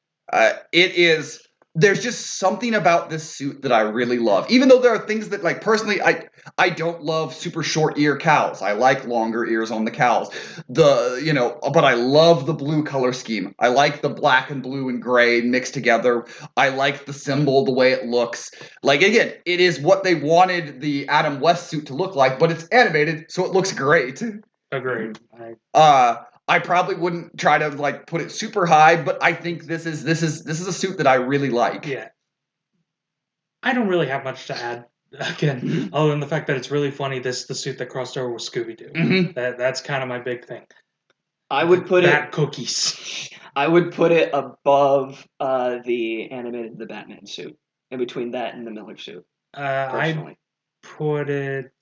Speaker 1: It is. There's just something about this suit that I really love. Even though there are things that, like, personally, I don't love super short ear cows. I like longer ears on the cows. But I love the blue color scheme. I like the black and blue and gray mixed together. I like the symbol, the way it looks. Like, again, it is what they wanted the Adam West suit to look like, but it's animated, so it looks great.
Speaker 3: Agreed.
Speaker 1: I probably wouldn't try to put it super high, but I think this is a suit that I really like.
Speaker 3: Yeah. I don't really have much to add again, other than the fact that it's really funny. The suit that crossed over with Scooby-Doo. Mm-hmm. That's kind of my big thing.
Speaker 2: I would put
Speaker 3: cookies.
Speaker 2: I would put it above the animated the Batman suit, in between that and the Miller suit.
Speaker 3: I put it.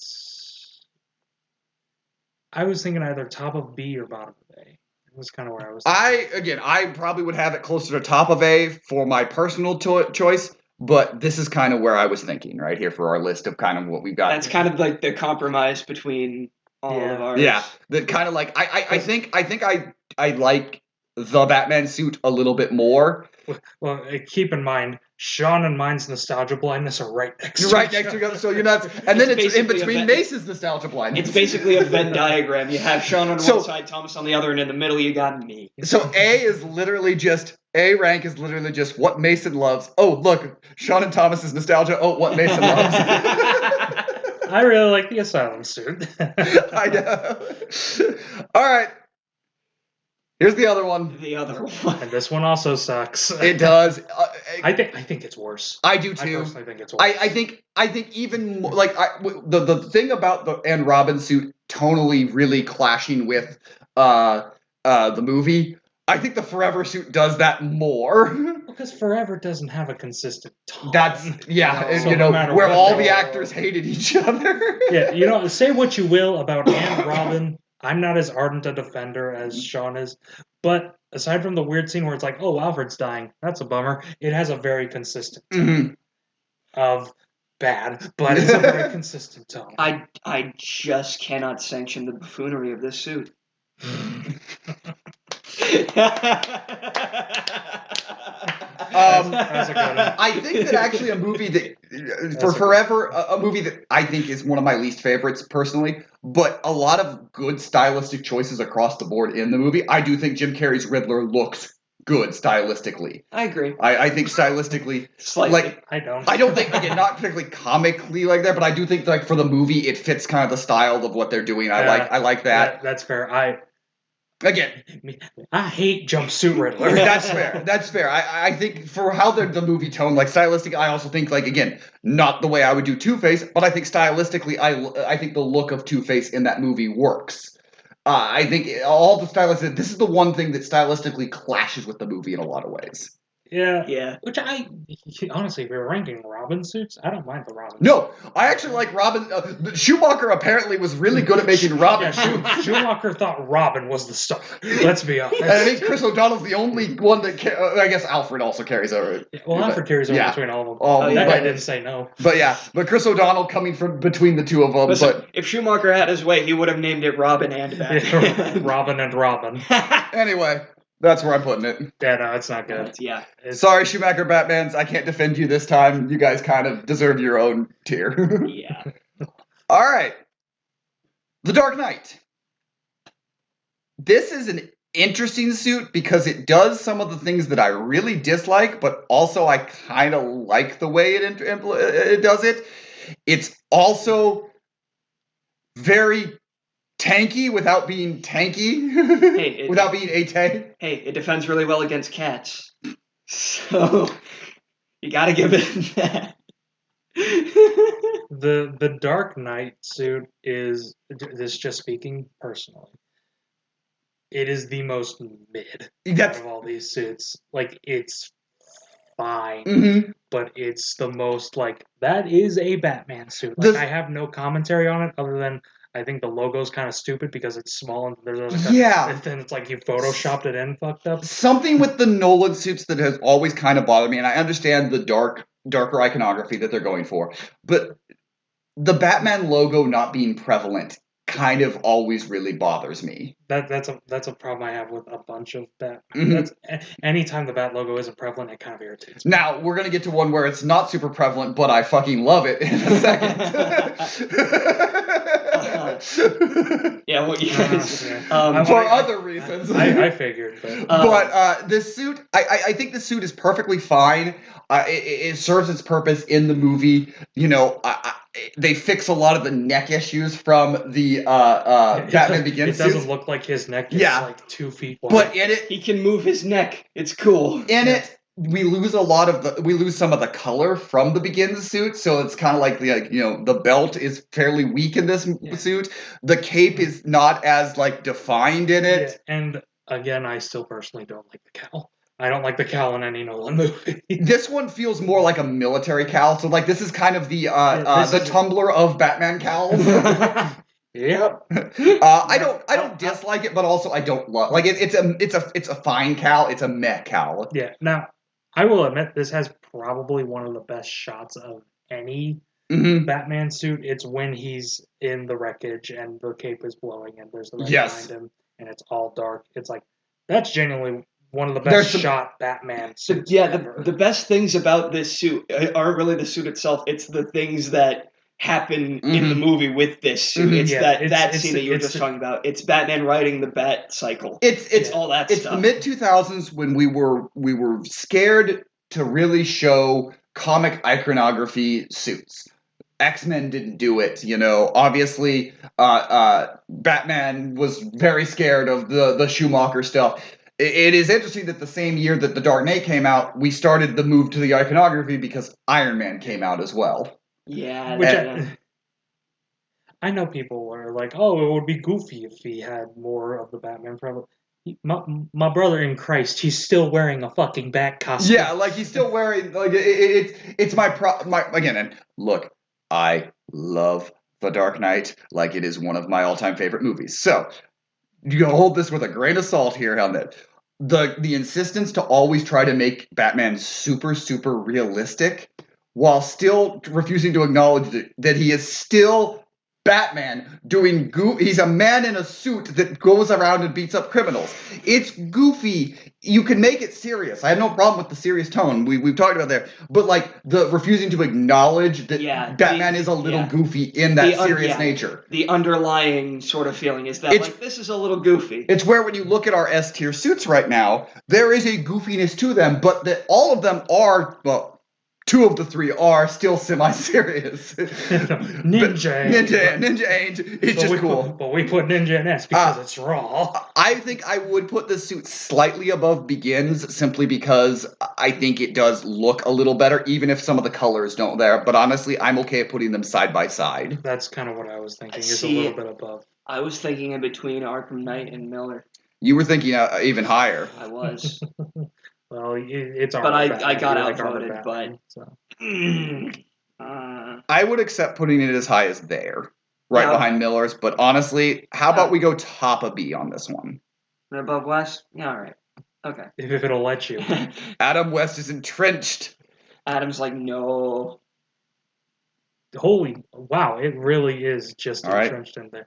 Speaker 3: I was thinking either top of B or bottom of A. It was kind of where I was thinking.
Speaker 1: I probably would have it closer to top of A for my personal choice, but this is kind of where I was thinking right here for our list of kind of what we've got.
Speaker 2: That's kind of like the compromise between all of ours.
Speaker 1: Yeah, that kind of like I think I like the Batman suit a little bit more.
Speaker 3: Well, keep in mind, Sean and mine's nostalgia blindness are right next to
Speaker 1: each other, so you're not. And then it's in between Mace's nostalgia blindness.
Speaker 2: It's basically a Venn diagram. You have Sean on one side, Thomas on the other, and in the middle you got me.
Speaker 1: So A rank is literally just what Mason loves. Oh, look, Sean and Thomas's nostalgia. Oh, what Mason loves.
Speaker 3: I really like the Asylum suit.
Speaker 1: I know. All right. Here's the other one.
Speaker 3: And this one also sucks.
Speaker 1: It does.
Speaker 3: I think it's worse.
Speaker 1: I do too.
Speaker 3: I personally think it's worse.
Speaker 1: I think even more, the thing about the Anne Robin suit tonally really clashing with the movie. I think the Forever suit does that more.
Speaker 3: Because Forever doesn't have a consistent tone.
Speaker 1: That's where all the actors hated each other.
Speaker 3: Yeah, say what you will about Anne Robin. I'm not as ardent a defender as Sean is, but aside from the weird scene where it's like, oh, Alfred's dying, that's a bummer, it has a very consistent tone of bad, but it's a very consistent tone.
Speaker 2: I just cannot sanction the buffoonery of this suit.
Speaker 3: That's a good one.
Speaker 1: I think that actually a movie that a movie that I think is one of my least favorites personally, but a lot of good stylistic choices across the board in the movie. I do think Jim Carrey's Riddler looks good stylistically.
Speaker 2: I agree.
Speaker 1: I think stylistically,
Speaker 2: Slightly.
Speaker 1: like
Speaker 3: I don't.
Speaker 1: I don't think, again, not particularly comically like that, but I do think like for the movie it fits kind of the style of what they're doing. I like that.
Speaker 3: That's fair.
Speaker 1: Again,
Speaker 3: I hate jumpsuit Riddler.
Speaker 1: That's fair. That's fair. I think for how the movie tone, like stylistic, I also think like again, not the way I would do Two-Face, but I think stylistically, I think the look of Two-Face in that movie works. I think all the stylistic. This is the one thing that stylistically clashes with the movie in a lot of ways.
Speaker 2: Yeah.
Speaker 3: Which honestly, if you're ranking Robin suits, I don't mind the Robin.
Speaker 1: No, I actually like Robin. Schumacher apparently was really good at making Robin.
Speaker 3: Schumacher thought Robin was the star. Let's be honest.
Speaker 1: And I think Chris O'Donnell's the only one that I guess Alfred also carries over.
Speaker 3: Well, Alfred carries over between all of them.
Speaker 1: That
Speaker 3: guy didn't say no.
Speaker 1: But Chris O'Donnell coming from between the two of them.
Speaker 2: Listen, if Schumacher had his way, he would have named it Robin and Batman.
Speaker 3: Robin and Robin.
Speaker 1: Anyway. That's where I'm putting it.
Speaker 3: Yeah, no, it's not good.
Speaker 2: Yeah.
Speaker 1: Sorry, Schumacher Batmans. I can't defend you this time. You guys kind of deserve your own tier.
Speaker 2: Yeah.
Speaker 1: All right. The Dark Knight. This is an interesting suit because it does some of the things that I really dislike, but also I kind of like the way it does it. It's also very tanky without being tanky, without being a tank.
Speaker 2: Hey, it defends really well against cats, so you gotta give it that.
Speaker 3: The Dark Knight suit is, this just speaking personally, it is the most mid out of all these suits. Like, it's fine, but it's the most, like, that is a Batman suit. Like, I have no commentary on it other than I think the logo's kind of stupid because it's small and there's and then it's like you photoshopped it in fucked up.
Speaker 1: Something with the Nolan suits that has always kind of bothered me, and I understand the darker iconography that they're going for, but the Batman logo not being prevalent kind of always really bothers me.
Speaker 3: That's a problem I have with a bunch of Batman. Anytime the Bat logo isn't prevalent, it kind of irritates me.
Speaker 1: Now, we're going to get to one where it's not super prevalent, but I fucking love it in a second.
Speaker 2: Yeah, what you guys...
Speaker 1: for other reasons.
Speaker 3: I figured.
Speaker 1: But this suit, I think the suit is perfectly fine. It serves its purpose in the movie. You know, they fix a lot of the neck issues from the Batman Begins
Speaker 3: suit. It doesn't
Speaker 1: suits.
Speaker 3: look like his neck is like 2 feet wide.
Speaker 1: But in it...
Speaker 2: He can move his neck. It's cool.
Speaker 1: In it... We lose some of the color from the Begins suit, so it's kind of like the belt is fairly weak in this suit. The cape is not as defined in it.
Speaker 3: Yeah. And again, I still personally don't like the cowl. I don't like the cowl in any Nolan movie.
Speaker 1: This one feels more like a military cowl, so this is kind of the Tumblr of Batman cowls.
Speaker 3: Yep.
Speaker 1: I don't dislike it, but also I don't love it's a fine cowl. It's a meh cowl.
Speaker 3: Yeah. Now, I will admit this has probably one of the best shots of any Batman suit. It's when he's in the wreckage and the cape is blowing and there's the red behind him and it's all dark. It's like that's genuinely one of the best shot Batman suits.
Speaker 2: Yeah, the best things about this suit aren't really the suit itself. It's the things that happen in the movie with this suit. It's that scene that you were just talking about. It's Batman riding the Bat cycle. It's all that stuff.
Speaker 1: It's the mid-2000s when we were scared to really show comic iconography suits. X-Men didn't do it, Obviously, Batman was very scared of the Schumacher stuff. It is interesting that the same year that The Dark Knight came out, we started the move to the iconography because Iron Man came out as well.
Speaker 2: Yeah,
Speaker 3: I know people were like, "Oh, it would be goofy if he had more of the Batman problem." My brother in Christ, he's still wearing a fucking bat costume.
Speaker 1: Yeah, he's still wearing it's my again. And look, I love The Dark Knight. It is one of my all-time favorite movies. So you hold this with a grain of salt here on that. The insistence to always try to make Batman super, super realistic while still refusing to acknowledge that he is still Batman doing he's a man in a suit that goes around and beats up criminals. It's goofy. You can make it serious. I have no problem with the serious tone. We've talked about there. But like the refusing to acknowledge that Batman is a little goofy in that serious nature.
Speaker 2: The underlying sort of feeling is that like this is a little goofy.
Speaker 1: It's where when you look at our S tier suits right now, there is a goofiness to them, but that all of them are, well, 2 of the 3 are still semi-serious. Ninja Ain't. It's just cool.
Speaker 3: But we put Ninja in S because it's raw.
Speaker 1: I think I would put the suit slightly above Begins simply because I think it does look a little better, even if some of the colors don't there. But honestly, I'm okay at putting them side by side.
Speaker 3: That's kind of what I was thinking. Is a little bit above.
Speaker 2: I was thinking in between Arkham Knight and Miller.
Speaker 1: You were thinking even higher.
Speaker 2: I was.
Speaker 3: Well, it's
Speaker 2: but I got outvoted. But
Speaker 3: so.
Speaker 1: I would accept putting it as high as there, right behind Miller's. But honestly, how about we go top of B on this one?
Speaker 2: Above West? Yeah, all right. Okay.
Speaker 3: If it'll let you.
Speaker 1: Adam West is entrenched.
Speaker 2: Adam's like, no.
Speaker 3: Holy wow! It really is just entrenched in there.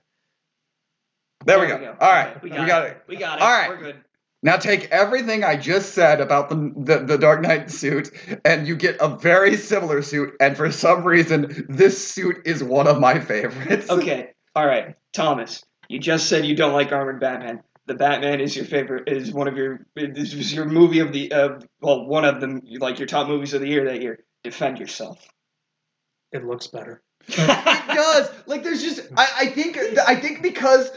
Speaker 1: There we go. All right,
Speaker 2: we got it.
Speaker 1: All right,
Speaker 2: we're good.
Speaker 1: Now take everything I just said about the Dark Knight suit, and you get a very similar suit, and for some reason, this suit is one of my favorites.
Speaker 2: Okay, all right. Thomas, you just said you don't like Armored Batman. The Batman is your favorite, is one of your, this was your movie of the, well, one of them, like your top movies of the year that year. Defend yourself.
Speaker 3: It looks better.
Speaker 1: It does. Like, there's just, I think because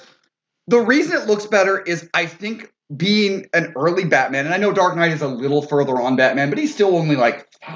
Speaker 1: the reason it looks better is I think being an early Batman, and I know Dark Knight is a little further on Batman, but he's still only like 4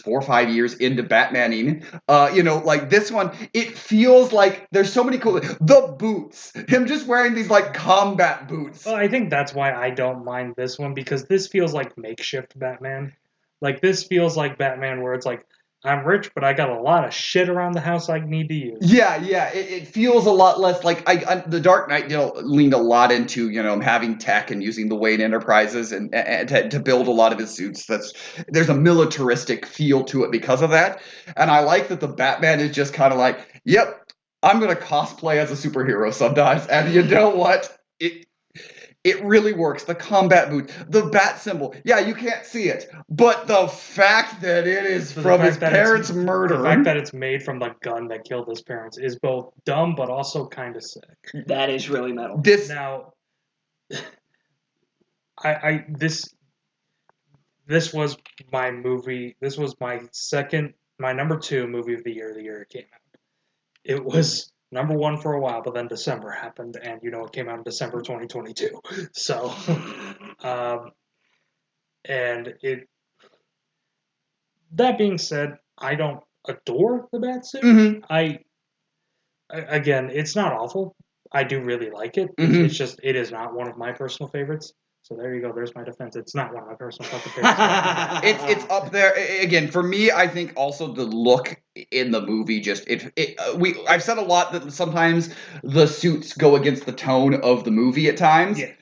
Speaker 1: or 5 years into Batmaning. Like this one, it feels like there's so many cool, the boots, him just wearing these like combat boots.
Speaker 3: Well, I think that's why I don't mind this one, because this feels like makeshift Batman. Like this feels like Batman where it's like, I'm rich, but I got a lot of shit around the house I need to use.
Speaker 1: Yeah. It feels a lot less like the Dark Knight leaned a lot into having tech and using the Wayne Enterprises and to build a lot of his suits. There's a militaristic feel to it because of that, and I like that the Batman is just kind of like, yep, I'm gonna cosplay as a superhero sometimes, and you know what? It really works. The combat boot, the bat symbol. Yeah, you can't see it, but the fact that it is from his parents' murder,
Speaker 3: the fact that it's made from the gun that killed his parents, is both dumb but also kind of sick.
Speaker 2: That is really metal.
Speaker 3: Now, this was my movie. This was my number 2 movie of the year. The year it came out, it was number 1 for a while, but then December happened, and it came out in December 2022. So, that being said, I don't adore the Batsuit.
Speaker 1: Mm-hmm.
Speaker 3: Again, it's not awful. I do really like it. Mm-hmm. It's just, it is not one of my personal favorites. So there you go. There's my defense. It's not one of my personal fucking favorites.
Speaker 1: It's up there again for me. I think also the look in the movie I've said a lot that sometimes the suits go against the tone of the movie at times.
Speaker 3: Yeah,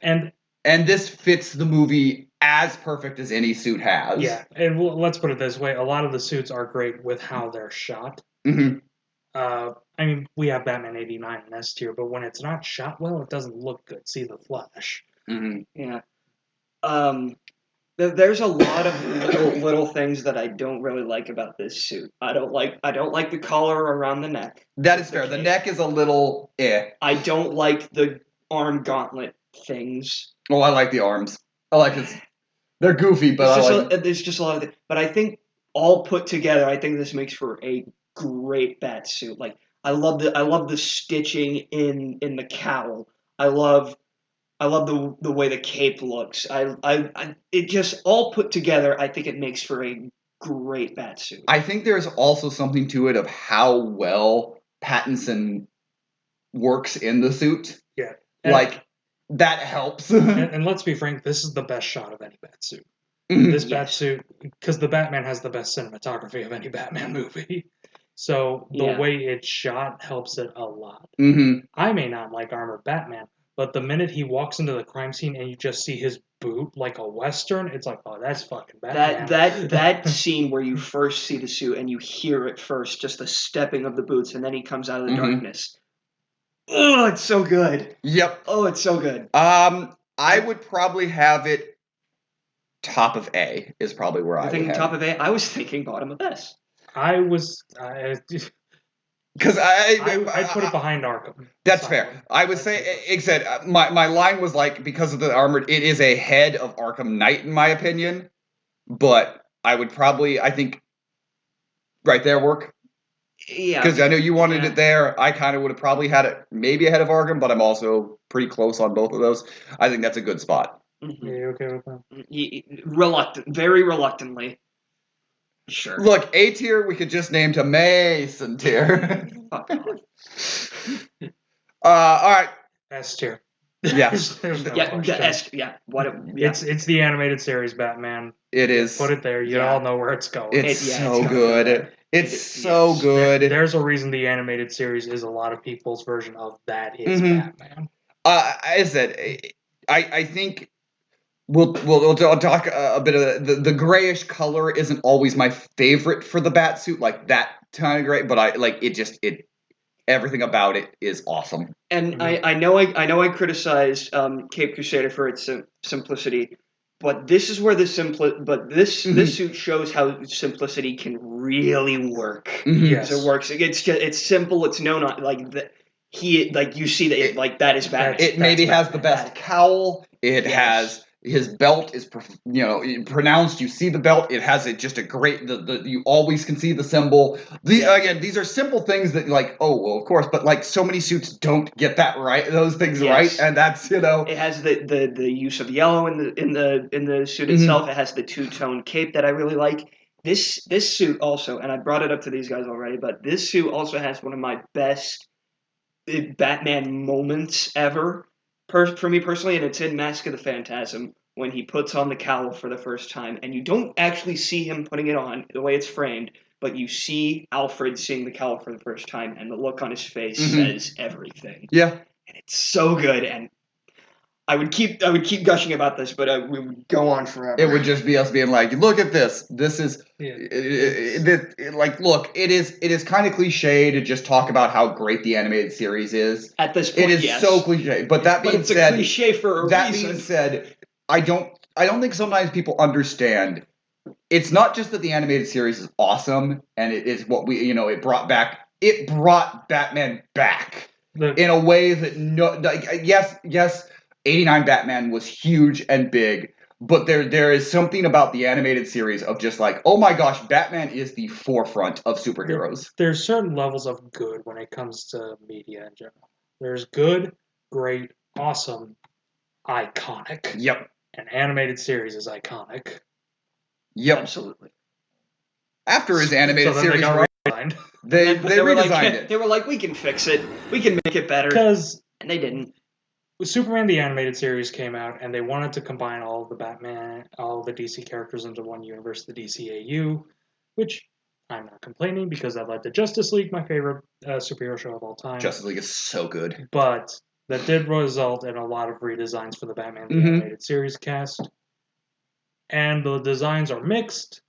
Speaker 1: and this fits the movie as perfect as any suit has.
Speaker 3: Yeah, and let's put it this way: a lot of the suits are great with how they're shot.
Speaker 1: Mm-hmm.
Speaker 3: I mean, we have Batman '89 in S tier, but when it's not shot well, it doesn't look good. See the flash.
Speaker 1: Mm-hmm.
Speaker 2: Yeah. There's a lot of little things that I don't really like about this suit. I don't like the collar around the neck.
Speaker 1: That is fair. The neck is a little
Speaker 2: I don't like the arm gauntlet things.
Speaker 1: Oh, I like the arms. I like it. They're goofy, but
Speaker 2: there's just a lot of things. But I think all put together, I think this makes for a great bat suit. Like I love the stitching in the cowl. I love the way the cape looks. It just all put together. I think it makes for a great bat suit.
Speaker 1: I think there's also something to it of how well Pattinson works in the suit.
Speaker 3: Yeah,
Speaker 1: that helps.
Speaker 3: And let's be frank, this is the best shot of any bat suit. This bat suit, because the Batman has the best cinematography of any Batman movie. So the way it's shot helps it a lot.
Speaker 1: Mm-hmm.
Speaker 3: I may not like Armored Batman, But the minute he walks into the crime scene and you just see his boot like a Western, it's like, oh, that's fucking Batman.
Speaker 2: That scene where you first see the suit and you hear it first, just the stepping of the boots, and then he comes out of the darkness. Oh, it's so good.
Speaker 1: Yep.
Speaker 2: Oh, it's so good.
Speaker 1: I would probably have it top of A is probably where I would
Speaker 2: thinking
Speaker 1: have
Speaker 2: top of A? I was thinking bottom of S.
Speaker 1: I was... Because
Speaker 3: I'd put it behind Arkham.
Speaker 1: That's fair. I would say, except my line was like, because of the armored, it is ahead of Arkham Knight in my opinion, but I would probably, I think, right there work.
Speaker 2: Yeah.
Speaker 1: Because I know you wanted it there. I kind of would have probably had it maybe ahead of Arkham, but I'm also pretty close on both of those. I think that's a good spot.
Speaker 3: Mm-hmm. Yeah, okay with
Speaker 2: that? Very reluctantly. Sure.
Speaker 1: Look, A tier we could just name to Mason tier.
Speaker 2: Fuck off.
Speaker 1: All right.
Speaker 3: S tier.
Speaker 1: Yes.
Speaker 3: There's no question. It's the animated series Batman.
Speaker 1: It is.
Speaker 3: Put it there. You all know where it's going.
Speaker 1: It's so good. It's so good.
Speaker 3: There's a reason the animated series is a lot of people's version of that is Batman.
Speaker 1: I said, I think we'll talk a bit of the grayish color isn't always my favorite for the Batsuit, like that kind of gray, but I like it. Everything about it is awesome.
Speaker 2: And I know I criticized Cape Crusader for its simplicity, but this is where this suit shows how simplicity can really work.
Speaker 3: Yes,
Speaker 2: it works. It's simple. It's you see that that is Batman.
Speaker 1: It maybe has the best cowl. It has. His belt is, pronounced. You see the belt. It has just a great. You always can see the symbol. Again, these are simple things that oh well, of course, but so many suits don't get that right. Those things right, and that's It
Speaker 2: has the use of yellow in the suit itself. It has the two-tone cape that I really like. This suit also, and I brought it up to these guys already, but this suit also has one of my best Batman moments ever. For me personally, and it's in Mask of the Phantasm, when he puts on the cowl for the first time, and you don't actually see him putting it on the way it's framed, but you see Alfred seeing the cowl for the first time, and the look on his face says everything.
Speaker 1: Yeah,
Speaker 2: and it's so good, and I would keep gushing about this, but we would go on forever.
Speaker 1: It would just be us being like, look at this. This is look. It is kind of cliche to just talk about how great the animated series is.
Speaker 2: At this point,
Speaker 1: it is so cliche. But that being said,
Speaker 2: a cliche for a reason.
Speaker 1: That being said, I don't think sometimes people understand. It's not just that the animated series is awesome, and it is what we it brought back. It brought Batman back in a way that yes. 89 Batman was huge and big, but there is something about the animated series of just oh my gosh, Batman is the forefront of superheroes.
Speaker 3: There's certain levels of good when it comes to media in general. There's good, great, awesome, iconic.
Speaker 1: Yep.
Speaker 3: An animated series is iconic.
Speaker 1: Yep.
Speaker 2: Absolutely.
Speaker 1: After his animated series, they redesigned it.
Speaker 2: They were like, we can fix it. We can make it better. And they didn't.
Speaker 3: Superman the Animated Series came out, and they wanted to combine all the DC characters into one universe, the DCAU, which I'm not complaining because that led to Justice League, my favorite superhero show of all time.
Speaker 1: Justice League is so good.
Speaker 3: But that did result in a lot of redesigns for the Batman the Animated Series cast. And the designs are mixed,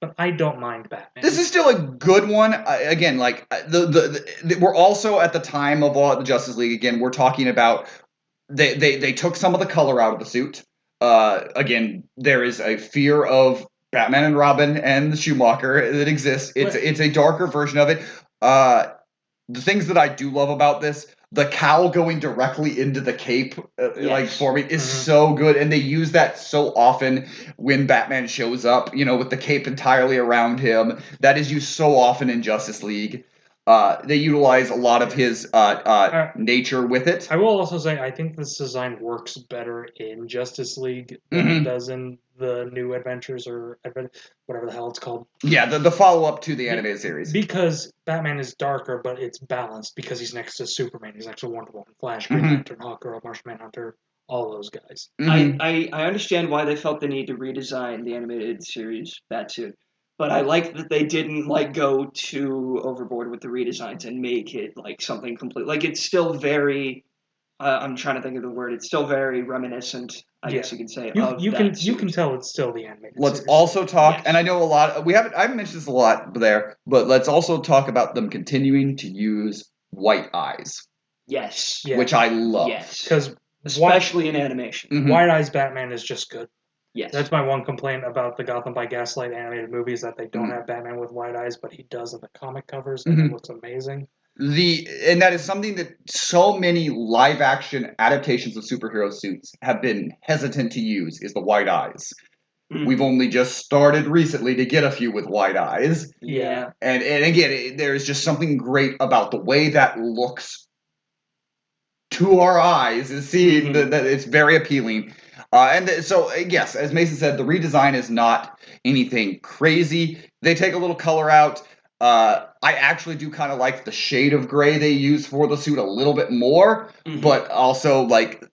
Speaker 3: but I don't mind Batman.
Speaker 1: This is still a good one. Again, we're also at the time of all the Justice League. Again, we're talking about they took some of the color out of the suit. Again, there is a fear of Batman and Robin and the Schumacher that exists. It's a darker version of it. The things that I do love about this, the cowl going directly into the cape, for me, is so good. And they use that so often when Batman shows up, with the cape entirely around him. That is used so often in Justice League. They utilize a lot of his nature with it.
Speaker 3: I will also say I think this design works better in Justice League than it does in the New Adventures or whatever the hell it's called.
Speaker 1: Yeah, the follow-up to the animated series.
Speaker 3: Because Batman is darker, but it's balanced because he's next to Superman. He's next to Wonder Woman, Flash, Green Lantern, Hawkgirl, Martian Manhunter, all those guys.
Speaker 2: I understand why they felt the need to redesign the animated series Batsuit. But I like that they didn't go too overboard with the redesigns and make it something complete. It's still very I'm trying to think of the word. It's still very reminiscent, I guess you could say, of
Speaker 3: you
Speaker 2: that
Speaker 3: you can tell it's still the animated
Speaker 1: Let's
Speaker 3: series.
Speaker 1: also talk, and I know I haven't mentioned this a lot there, but let's also talk about them continuing to use white eyes.
Speaker 2: Yes.
Speaker 1: Which I love.
Speaker 2: Yes.
Speaker 3: Because
Speaker 2: especially in animation.
Speaker 1: Mm-hmm.
Speaker 3: White Eyes Batman is just good.
Speaker 2: Yes.
Speaker 3: That's my one complaint about the Gotham by Gaslight animated movie is that they don't have Batman with white eyes, but he does in the comic covers, and it looks amazing. And
Speaker 1: that is something that so many live action adaptations of superhero suits have been hesitant to use is the white eyes. We've only just started recently to get a few with white eyes.
Speaker 2: Yeah.
Speaker 1: And again, there's just something great about the way that looks to our eyes is seeing that it's very appealing. So, yes, as Mason said, the redesign is not anything crazy. They take a little color out. I actually do kind of like the shade of gray they use for the suit a little bit more, but also like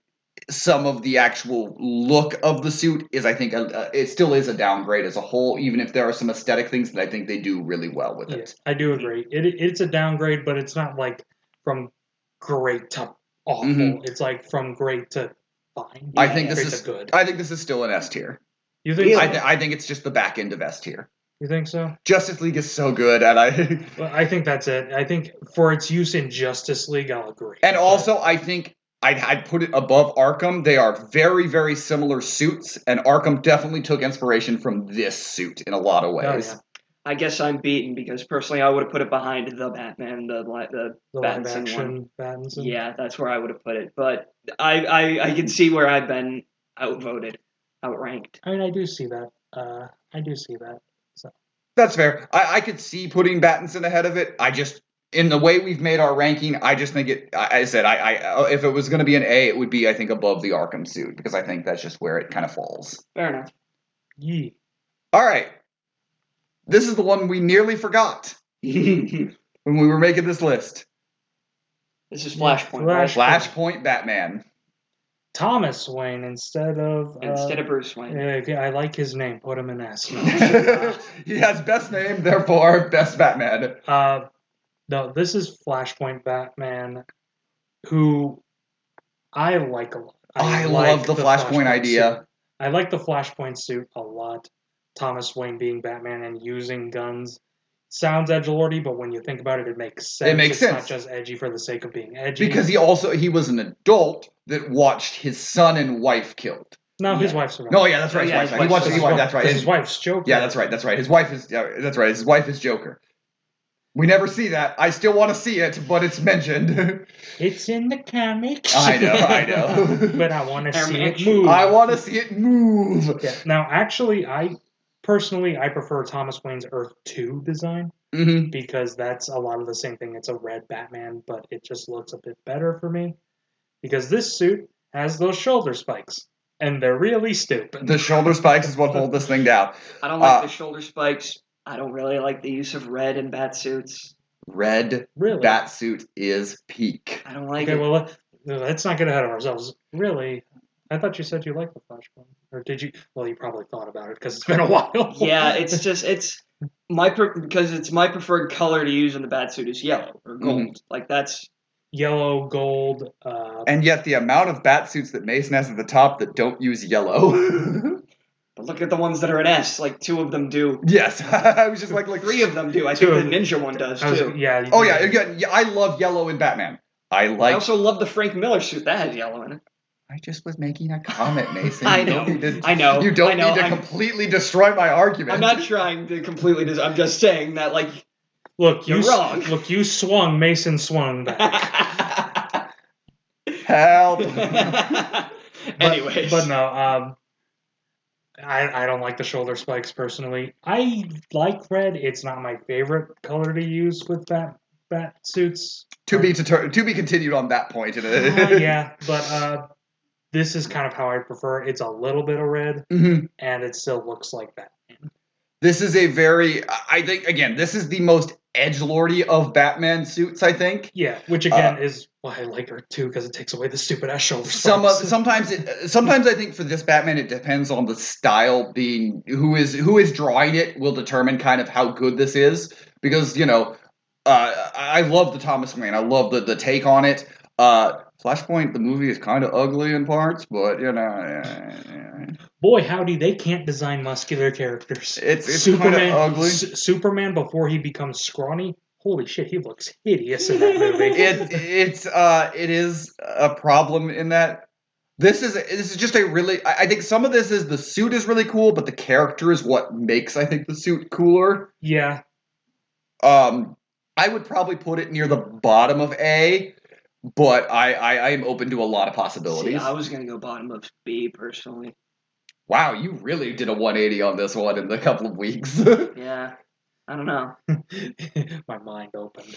Speaker 1: some of the actual look of the suit is, I think, it still is a downgrade as a whole, even if there are some aesthetic things that I think they do really well with it.
Speaker 3: I do agree. It's a downgrade, but it's not like from great to awful. It's like from great to fine.
Speaker 1: I think this is
Speaker 3: good.
Speaker 1: I think this is still an S tier.
Speaker 3: You think?
Speaker 1: Really? I think it's just the back end of S tier.
Speaker 3: You think so?
Speaker 1: Justice League is so good, and
Speaker 3: I think that's it. I think for its use in Justice League, I'll agree.
Speaker 1: And also, I think I'd put it above Arkham. They are very, very similar suits, and Arkham definitely took inspiration from this suit in a lot of ways.
Speaker 3: Oh, yeah.
Speaker 2: I guess I'm beaten because personally I would have put it behind the Batman, the
Speaker 3: live action
Speaker 2: Battinson. Yeah, that's where I would have put it. But I can see where I've been outvoted, outranked.
Speaker 3: I mean, I do see that. I do see that. So.
Speaker 1: That's fair. I could see putting Battinson ahead of it. I just, in the way we've made our ranking, I just think it. I said if it was going to be an A, it would be, I think, above the Arkham suit because I think that's just where it kind of falls.
Speaker 2: Fair enough.
Speaker 3: Yeah.
Speaker 1: All right. This is the one we nearly forgot when we were making this list.
Speaker 2: This is Flashpoint.
Speaker 1: Flashpoint Batman.
Speaker 3: Thomas Wayne instead of
Speaker 2: Bruce Wayne.
Speaker 3: I like his name. Put him in S. No.
Speaker 1: He has best name, therefore best Batman.
Speaker 3: No, this is Flashpoint Batman, who I like a lot.
Speaker 1: I love the Flashpoint idea.
Speaker 3: Suit. I like the Flashpoint suit a lot. Thomas Wayne being Batman and using guns sounds edgelordy, but when you think about it, it makes sense.
Speaker 1: It makes sense.
Speaker 3: It's not just edgy for the sake of being edgy.
Speaker 1: Because he was an adult that watched his son and wife killed.
Speaker 3: No, his wife's around.
Speaker 1: No, yeah, that's right. His wife. That's right.
Speaker 3: His wife's Joker.
Speaker 1: Yeah, that's right. That's right. His wife is. That's right. His wife is Joker. We never see that. I still want to see it, but it's mentioned.
Speaker 3: It's in the comics.
Speaker 1: I know.
Speaker 3: But I want to see it move.
Speaker 1: I want to see it move.
Speaker 3: Yeah. Now, actually, I prefer Thomas Wayne's Earth 2 design because that's a lot of the same thing. It's a red Batman, but it just looks a bit better for me because this suit has those shoulder spikes, and they're really stupid.
Speaker 1: The shoulder spikes is what hold this thing down.
Speaker 2: I don't like the shoulder spikes. I don't really like the use of red in Batsuits.
Speaker 1: Red Batsuit is peak.
Speaker 2: I don't like
Speaker 3: it.
Speaker 2: Okay,
Speaker 3: well, let's not get ahead of ourselves. Really? I thought you said you liked the Flashpoint. Or did you? Well, you probably thought about it because it's been a while.
Speaker 2: Yeah, it's my because it's my preferred color to use in the Batsuit is yellow or gold. Like that's
Speaker 3: yellow, gold.
Speaker 1: And yet the amount of Batsuits that Mason has at the top that don't use yellow.
Speaker 2: But look at the ones that are in S. Like 2 of them do.
Speaker 1: Yes, I was just like
Speaker 2: 3 of them do. I think the Ninja one does too.
Speaker 3: Yeah.
Speaker 1: Oh yeah. I love yellow in Batman. I
Speaker 2: also love the Frank Miller suit that has yellow in it.
Speaker 1: I just was making a comment, Mason.
Speaker 2: I know.
Speaker 1: You don't need to completely destroy my argument.
Speaker 2: I'm not trying to completely. I'm just saying that, like,
Speaker 3: look,
Speaker 2: you're wrong.
Speaker 3: Look, you swung. Mason swung back.
Speaker 1: Help.
Speaker 2: Anyways,
Speaker 3: but no. I don't like the shoulder spikes personally. I like red. It's not my favorite color to use with bat suits.
Speaker 1: To be continued on that point.
Speaker 3: Yeah, but this is kind of how I prefer it. It's a little bit of red, and it still looks like Batman.
Speaker 1: This is I think, again, this is the most edgelordy of Batman suits, I think.
Speaker 3: Yeah, which again is why I like her too, because it takes away the stupid ass shoulder spikes.
Speaker 1: Sometimes I think for this Batman, it depends on the style being, who is drawing it will determine kind of how good this is. Because, I love the Thomas Wayne. I love the take on it. Flashpoint, the movie is kind of ugly in parts, but
Speaker 3: Boy, howdy, they can't design muscular characters.
Speaker 1: It's kind of ugly.
Speaker 3: Superman, before he becomes scrawny, holy shit, he looks hideous in that movie.
Speaker 1: It is a problem in that this is just a really. I think some of this is the suit is really cool, but the character is what makes I think the suit cooler.
Speaker 3: Yeah.
Speaker 1: I would probably put it near the bottom of A, but I am open to a lot of possibilities.
Speaker 2: See, I was gonna go bottom of B personally.
Speaker 1: Wow, you really did a 180 on this one in a couple of weeks.
Speaker 2: Yeah. I don't know.
Speaker 3: My mind opened.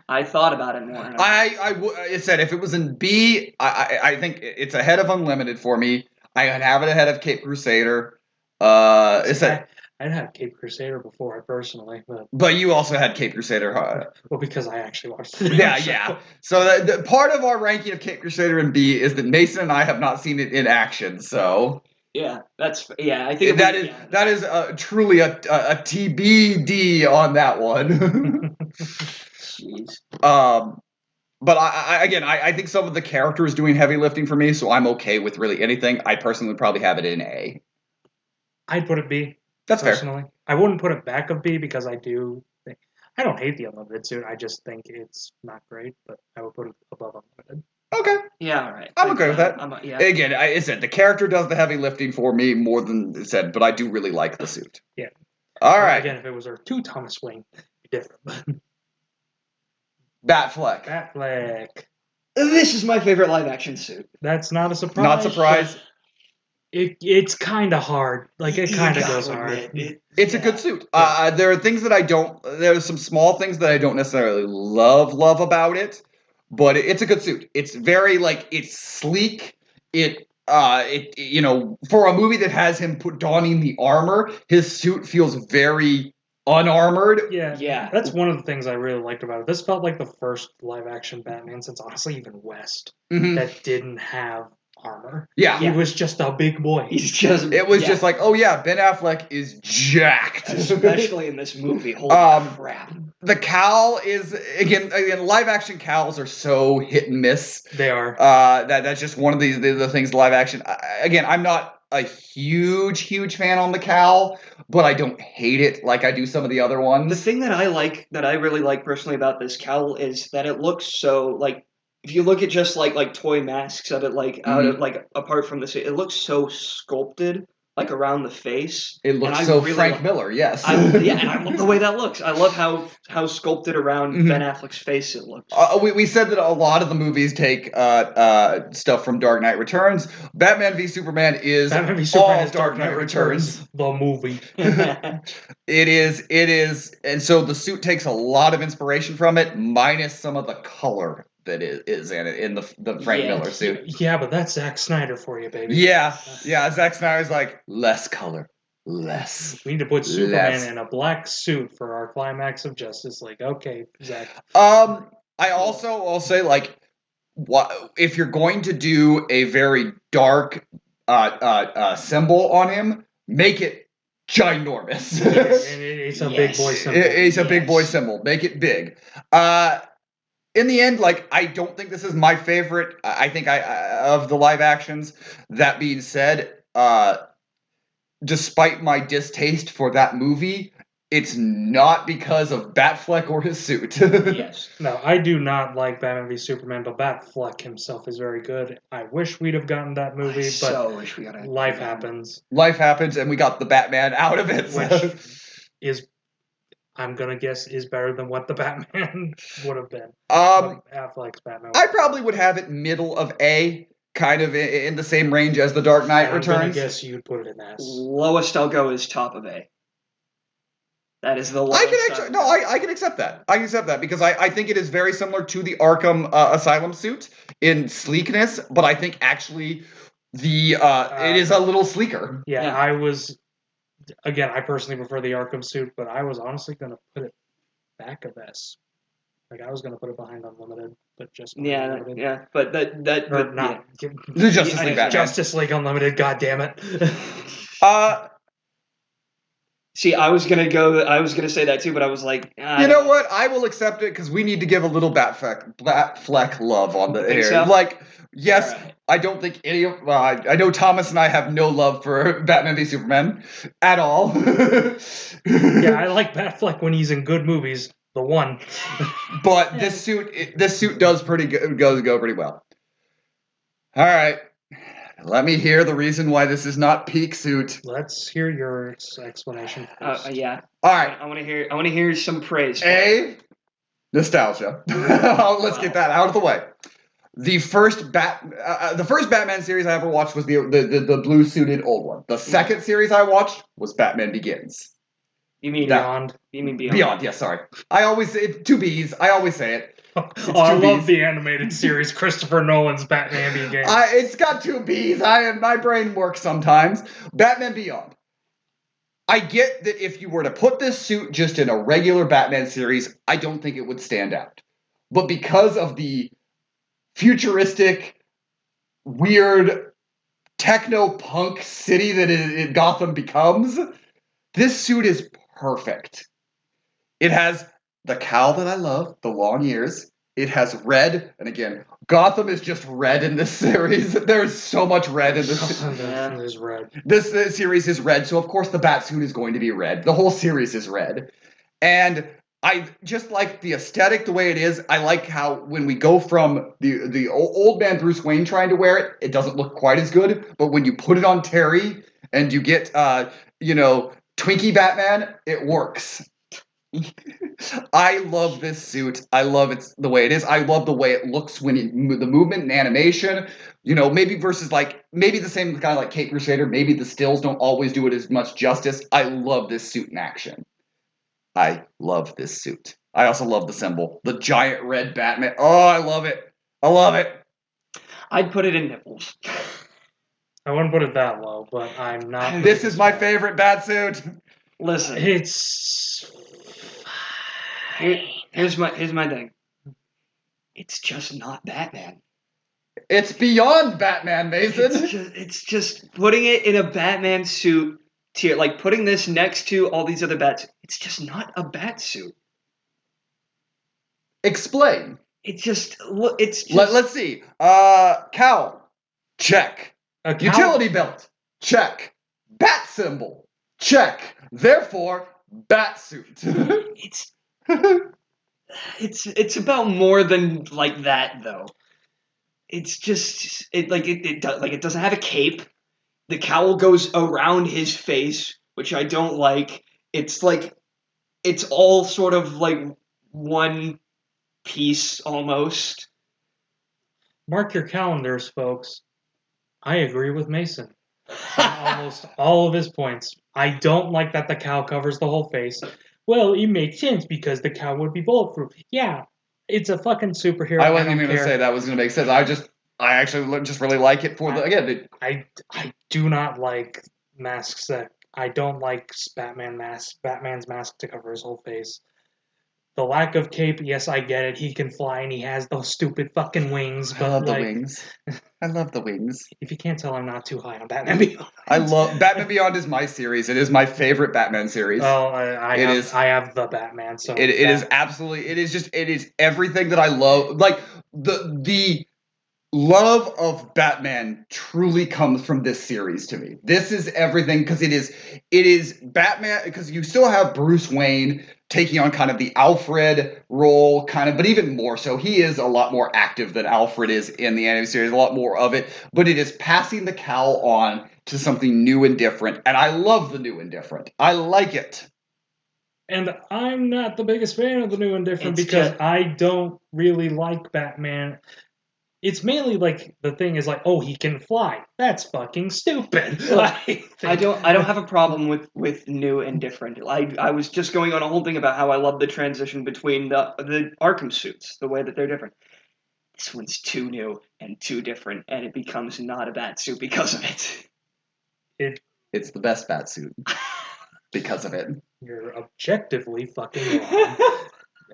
Speaker 2: I thought about it more.
Speaker 1: I said if it was in B, I think it's ahead of Unlimited for me. I'd have it ahead of Cape Crusader.
Speaker 3: I'd have Cape Crusader before it personally,
Speaker 1: but you also had Cape Crusader.
Speaker 3: Well, because I actually watched it.
Speaker 1: Yeah. So the part of our ranking of Cape Crusader in B is that Mason and I have not seen it in action. So.
Speaker 2: Yeah, I think
Speaker 1: that is truly a TBD on that one.
Speaker 2: Jeez.
Speaker 1: But I think some of the characters doing heavy lifting for me, so I'm okay with really anything. I personally would probably have it in A.
Speaker 3: I'd put it B.
Speaker 1: That's
Speaker 3: personally.
Speaker 1: Fair.
Speaker 3: I wouldn't put it back of B because I don't hate the Unlimited suit. I just think it's not great, but I would put it above Unlimited.
Speaker 1: Okay.
Speaker 2: Yeah, all right.
Speaker 1: I'm okay with that.
Speaker 2: Yeah.
Speaker 1: Again, I said the character does the heavy lifting for me more than said, but I do really like the suit.
Speaker 3: Yeah.
Speaker 1: All right.
Speaker 3: Again, if it was our 2 Thomas Wayne, it'd be different.
Speaker 1: Batfleck.
Speaker 2: This is my favorite live action suit.
Speaker 3: That's not a surprise.
Speaker 1: Not surprised.
Speaker 3: It's kind of hard. Like, it kind of goes hard.
Speaker 1: It's a good suit. There are things that there's some small things that I don't necessarily love about it. But it's a good suit. It's very it's sleek. For a movie that has him donning the armor, his suit feels very unarmored.
Speaker 3: Yeah. That's one of the things I really liked about it. This felt like the first live action Batman since honestly even West that didn't have armor.
Speaker 1: Yeah.
Speaker 3: He was just a big boy.
Speaker 1: It was just like, oh yeah, Ben Affleck is jacked.
Speaker 2: Especially in this movie. Holy crap.
Speaker 1: The cowl is again live action cowls are so hit and miss.
Speaker 3: They are.
Speaker 1: That's just one of the things live action. Again, I'm not a huge fan on the cowl, but I don't hate it like I do some of the other ones.
Speaker 2: The thing that I really like personally about this cowl is that it looks so if you look at just like toy masks of it out of apart from this, it looks so sculpted around the face.
Speaker 1: It looks so really Frank Miller, yes.
Speaker 2: And I love the way that looks. I love how sculpted around Ben Affleck's face it looks.
Speaker 1: We said that a lot of the movies take stuff from Dark Knight Returns. Batman v Superman is all Dark Knight Returns.
Speaker 3: The movie.
Speaker 1: It is, and so the suit takes a lot of inspiration from it, minus some of the color that is in it in the Frank Miller suit.
Speaker 3: Yeah, but that's Zack Snyder for you, baby.
Speaker 1: Yeah. Zack Snyder's like less color, less.
Speaker 3: We need to put Superman in a black suit for our climax of Justice League. Okay, Zack.
Speaker 1: I'll say if you're going to do a very dark symbol on him, make it ginormous.
Speaker 3: It's a big boy symbol.
Speaker 1: It's a big boy symbol. Make it big. In the end, I don't think this is my favorite. I think of the live actions. That being said, despite my distaste for that movie, it's not because of Batfleck or his suit.
Speaker 2: Yes.
Speaker 3: No, I do not like Batman v Superman, but Batfleck himself is very good. I wish we'd have gotten that movie,
Speaker 2: wish we got it.
Speaker 3: Life happens.
Speaker 1: Life happens, and we got the Batman out of it.
Speaker 3: Which is, I'm going to guess, is better than what the Batman would have been. Affleck's Batman.
Speaker 1: I probably would have it middle of A, kind of in the same range as The Dark Knight Returns.
Speaker 3: I guess you'd put it in S.
Speaker 2: Lowest I'll go is top of A. That is the lowest.
Speaker 1: I can accept that. I can accept that because I think it is very similar to the Arkham Asylum suit in sleekness, but I think actually it is a little sleeker.
Speaker 3: Yeah. I personally prefer the Arkham suit, but I was honestly going to put it back of S. I was going to put it behind Unlimited, but just Unlimited.
Speaker 2: Yeah, but
Speaker 1: The Justice League Batman.
Speaker 3: Justice League Unlimited, god damn it.
Speaker 2: See, I was gonna say that too, but I was like,
Speaker 1: you know what? I will accept it because we need to give a little Batfleck love on the air.
Speaker 2: So?
Speaker 1: Like, yes,
Speaker 2: right.
Speaker 1: I don't think any of. I know Thomas and I have no love for Batman v Superman at all.
Speaker 3: Yeah, I like Batfleck when he's in good movies. The one.
Speaker 1: But this suit does pretty good. Go pretty well. All right. Let me hear the reason why this is not peak suit.
Speaker 3: Let's hear your explanation first.
Speaker 2: Yeah.
Speaker 1: All right.
Speaker 2: I want to hear some praise.
Speaker 1: Nostalgia. Let's get that out of the way. The first Batman series I ever watched was the blue suited old one. The second series I watched was Batman Begins.
Speaker 2: You mean
Speaker 3: Beyond?
Speaker 2: You mean Beyond?
Speaker 1: Beyond, yeah, sorry. I always say it, 2 B's. I always say it.
Speaker 3: I love the animated series, Christopher Nolan's Batman Begins.
Speaker 1: It's got 2 B's. My brain works sometimes. Batman Beyond. I get that if you were to put this suit just in a regular Batman series, I don't think it would stand out. But because of the futuristic, weird, techno-punk city that Gotham becomes, this suit is perfect. It has the cowl that I love, the long ears. It has red, and again, Gotham is just red in this series. There's so much red in this.
Speaker 3: There's red.
Speaker 1: This series is red, so of course the Batsuit is going to be red. The whole series is red. And I just like the aesthetic the way it is. I like how when we go from the old man Bruce Wayne trying to wear it, it doesn't look quite as good. But when you put it on Terry and you get, Twinkie Batman, it works. I love this suit. I love it the way it is. I love the way it looks when the movement and animation, maybe versus maybe the same kind of like Cape Crusader. Maybe the stills don't always do it as much justice. I love this suit in action. I love this suit. I also love the symbol, the giant red Batman. Oh, I love it. I love it.
Speaker 2: I'd put it in nipples.
Speaker 3: I wouldn't put it that low, but I'm not.
Speaker 1: This is my favorite Batsuit.
Speaker 2: Listen,
Speaker 3: it's.
Speaker 2: Here's my thing. It's just not Batman.
Speaker 1: It's beyond Batman, Mason.
Speaker 2: It's just putting it in a Batman suit tier, like putting this next to all these other bats. It's just not a bat suit.
Speaker 1: Explain.
Speaker 2: It's just.
Speaker 1: Let's see. Cowl. Check. Utility belt. Check. Bat symbol. Check. Therefore, Batsuit.
Speaker 2: It's about more than like that though. It's just it doesn't have a cape. The cowl goes around his face, which I don't like. It's like it's all sort of like one piece almost.
Speaker 3: Mark your calendars, folks. I agree with Mason on almost all of his points. I don't like that the cowl covers the whole face. Well, it makes sense because the cowl would be bulletproof. Yeah, it's a fucking superhero.
Speaker 1: I wasn't even going to say that was going to make sense. I actually just really like it
Speaker 3: I do not like masks I don't like Batman's mask to cover his whole face. The lack of cape, yes, I get it. He can fly and he has those stupid fucking wings. But
Speaker 1: I love the wings. I love the wings.
Speaker 3: If you can't tell, I'm not too high on Batman Beyond.
Speaker 1: I love Batman Beyond is my series. It is my favorite Batman series.
Speaker 3: Oh, I have the Batman. So
Speaker 1: it is absolutely. It is everything that I love. Like the love of Batman truly comes from this series to me. This is everything because it is Batman because you still have Bruce Wayne taking on kind of the Alfred role, but even more so. He is a lot more active than Alfred is in the animated series, a lot more of it, but it is passing the cowl on to something new and different, and I love the new and different. I like it.
Speaker 3: And I'm not the biggest fan of the new and different because I don't really like Batman. It's mainly like the thing is like, oh, he can fly. That's fucking stupid.
Speaker 2: I don't have a problem with new and different. I was just going on a whole thing about how I love the transition between the Arkham suits, the way that they're different. This one's too new and too different, and it becomes not a bat suit because of it.
Speaker 1: It's the best bat suit because of it.
Speaker 3: You're objectively fucking wrong.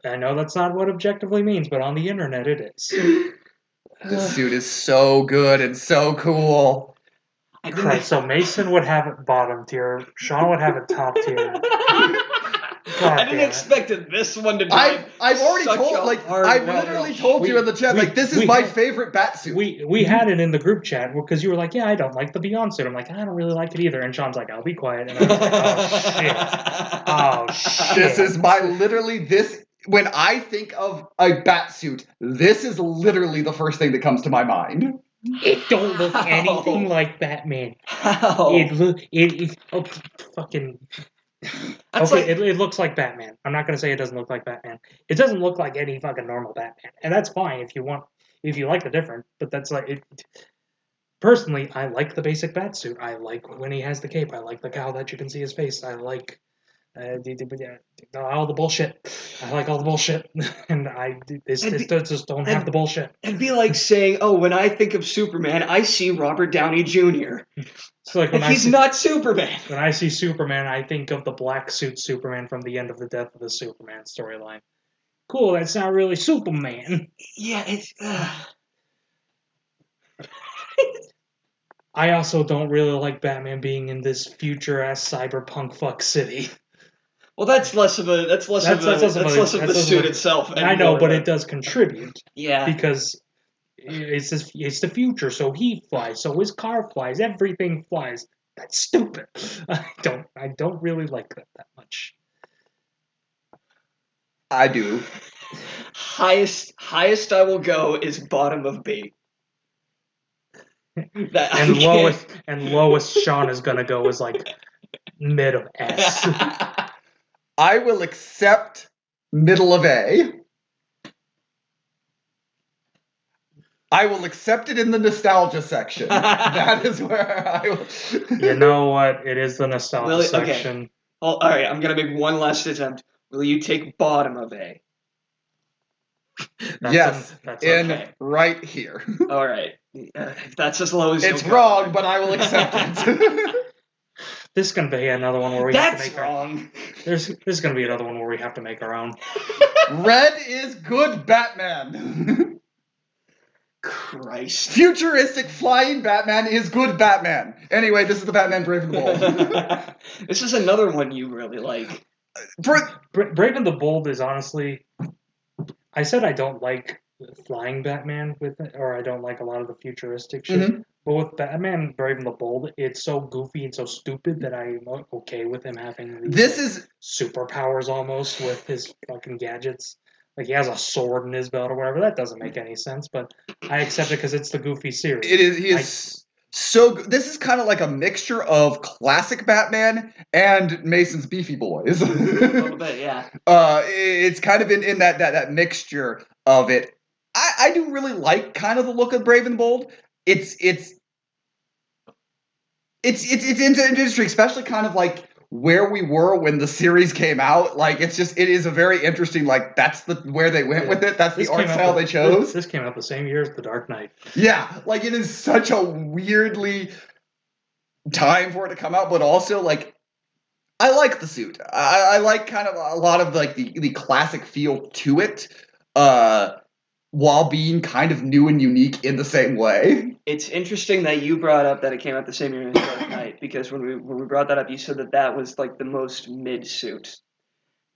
Speaker 3: I know that's not what objectively means, but on the internet it is.
Speaker 1: This suit is so good and so cool.
Speaker 3: Christ, so Mason would have it bottom tier, Sean would have it top tier.
Speaker 2: I didn't expect this one to drive.
Speaker 1: I've already told, I've literally told you in the chat, this is my favorite Batsuit.
Speaker 3: We had it in the group chat because you were like, yeah, I don't like the Beyond suit. I'm like, I don't really like it either. And Sean's like, I'll be quiet. And I was like, oh shit.
Speaker 1: This is when I think of a Batsuit, this is literally the first thing that comes to my mind.
Speaker 3: It don't look anything like Batman.
Speaker 2: How?
Speaker 3: Fucking. It looks like Batman. I'm not gonna say it doesn't look like Batman. It doesn't look like any fucking normal Batman, and that's fine if you like the different. But that's like it. Personally, I like the basic Batsuit. I like when he has the cape. I like the cowl that you can see his face. I like all the bullshit. I like all the bullshit, and this just don't have the bullshit.
Speaker 2: It'd be like saying, "Oh, when I think of Superman, I see Robert Downey Jr."
Speaker 3: It's like
Speaker 2: he's not Superman.
Speaker 3: When I see Superman, I think of the black suit Superman from the end of the Death of the Superman storyline. Cool, that's not really Superman.
Speaker 2: Yeah, it's.
Speaker 3: I also don't really like Batman being in this future ass cyberpunk fuck city.
Speaker 2: Well, that's less of the suit itself.
Speaker 3: I know, but it does contribute.
Speaker 2: Yeah,
Speaker 3: because it's the future, so he flies, so his car flies, everything flies. That's stupid. I don't really like that much.
Speaker 1: I do.
Speaker 2: Highest I will go is bottom of B.
Speaker 3: Lowest Sean is gonna go is like mid of S.
Speaker 1: I will accept middle of A. I will accept it in the nostalgia section. That is where I will.
Speaker 3: You know what? It is the nostalgia section.
Speaker 2: Okay. All right, I'm going to make one last attempt. Will you take bottom of A?
Speaker 1: That's okay. Right here.
Speaker 2: All right. If that's as low as
Speaker 1: it's wrong, but I will accept it.
Speaker 3: This is going to be another one where we
Speaker 2: have
Speaker 3: to make
Speaker 2: wrong.
Speaker 3: This is going to be another one where we have to make our own.
Speaker 1: Red is good Batman.
Speaker 2: Christ.
Speaker 1: Futuristic flying Batman is good Batman. Anyway, this is the Batman Brave and the Bold.
Speaker 2: This is another one you really like.
Speaker 3: Brave and the Bold is honestly... I said I don't like flying Batman with it, or I don't like a lot of the futuristic shit. Mm-hmm. But with Batman Brave and the Bold, it's so goofy and so stupid that I'm okay with him having these superpowers almost with his fucking gadgets. Like he has a sword in his belt or whatever. That doesn't make any sense, but I accept it because it's the goofy series.
Speaker 1: It is. He is so. This is kind of like a mixture of classic Batman and Mason's Beefy Boys.
Speaker 2: A little bit, yeah.
Speaker 1: It's kind of in that mixture of it. I do really like kind of the look of Brave and Bold. It's interesting, especially kind of like where we were when the series came out. Like it is a very interesting, like that's where they went with it. That's the art style they chose.
Speaker 3: This came out the same year as The Dark Knight.
Speaker 1: Yeah, like it is such a weirdly time for it to come out, but also like I like the suit. I like kind of a lot of like the classic feel to it, while being kind of new and unique in the same way.
Speaker 2: It's interesting that you brought up that it came out the same year as Dark Knight, because when we brought that up, you said that was like the most mid suit.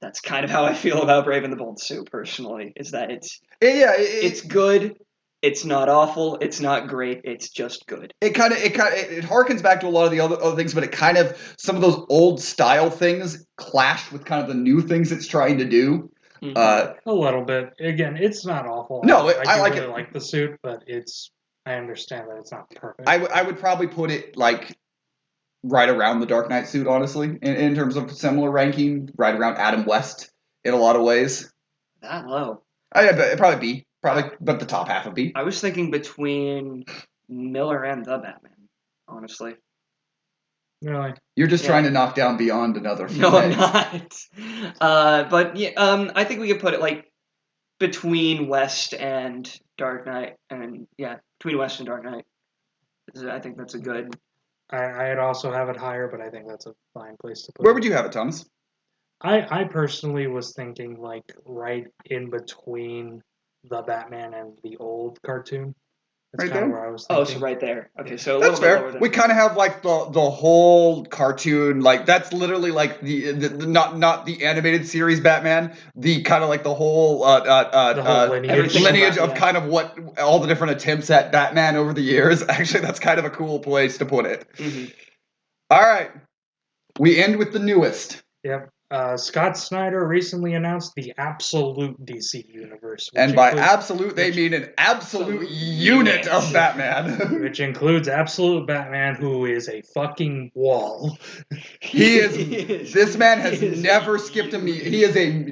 Speaker 2: That's kind of how I feel about Brave and the Bold suit personally. Is that it's good. It's not awful. It's not great. It's just good.
Speaker 1: It harkens back to a lot of the other things, but it kind of some of those old style things clash with kind of the new things it's trying to do.
Speaker 3: Mm-hmm. A little bit. Again, it's not awful.
Speaker 1: No,
Speaker 3: I really like the suit, but I understand that it's not perfect.
Speaker 1: I would probably put it like right around the Dark Knight suit, honestly, in terms of similar ranking, right around Adam West in a lot of ways.
Speaker 2: That low?
Speaker 1: It'd probably B, but the top half of B.
Speaker 2: I was thinking between Miller and the Batman, honestly.
Speaker 3: Really?
Speaker 1: You're just trying to knock down Beyond another few
Speaker 2: No,
Speaker 1: days.
Speaker 2: I'm not. But yeah, I think we could put it like between West and Dark Knight, and between West and Dark Knight. I think that's a good.
Speaker 3: I'd also have it higher, but I think that's a fine place to put it.
Speaker 1: Where would you have it, Thomas?
Speaker 3: I personally was thinking like right in between the Batman and the old cartoon. That's kind of where I was thinking.
Speaker 2: Oh, so right there. Okay, so
Speaker 1: that's fair. We kind of have like the whole cartoon, like that's literally like the not the animated series Batman, the kind of like the whole lineage of kind of what all the different attempts at Batman over the years. Actually, that's kind of a cool place to put it.
Speaker 2: Mm-hmm.
Speaker 1: All right, we end with the newest.
Speaker 3: Yep. Scott Snyder recently announced the absolute DC universe.
Speaker 1: And by absolute, they mean an absolute unit of Batman.
Speaker 3: Which includes absolute Batman, who is a fucking wall.
Speaker 1: This man has never skipped a meat.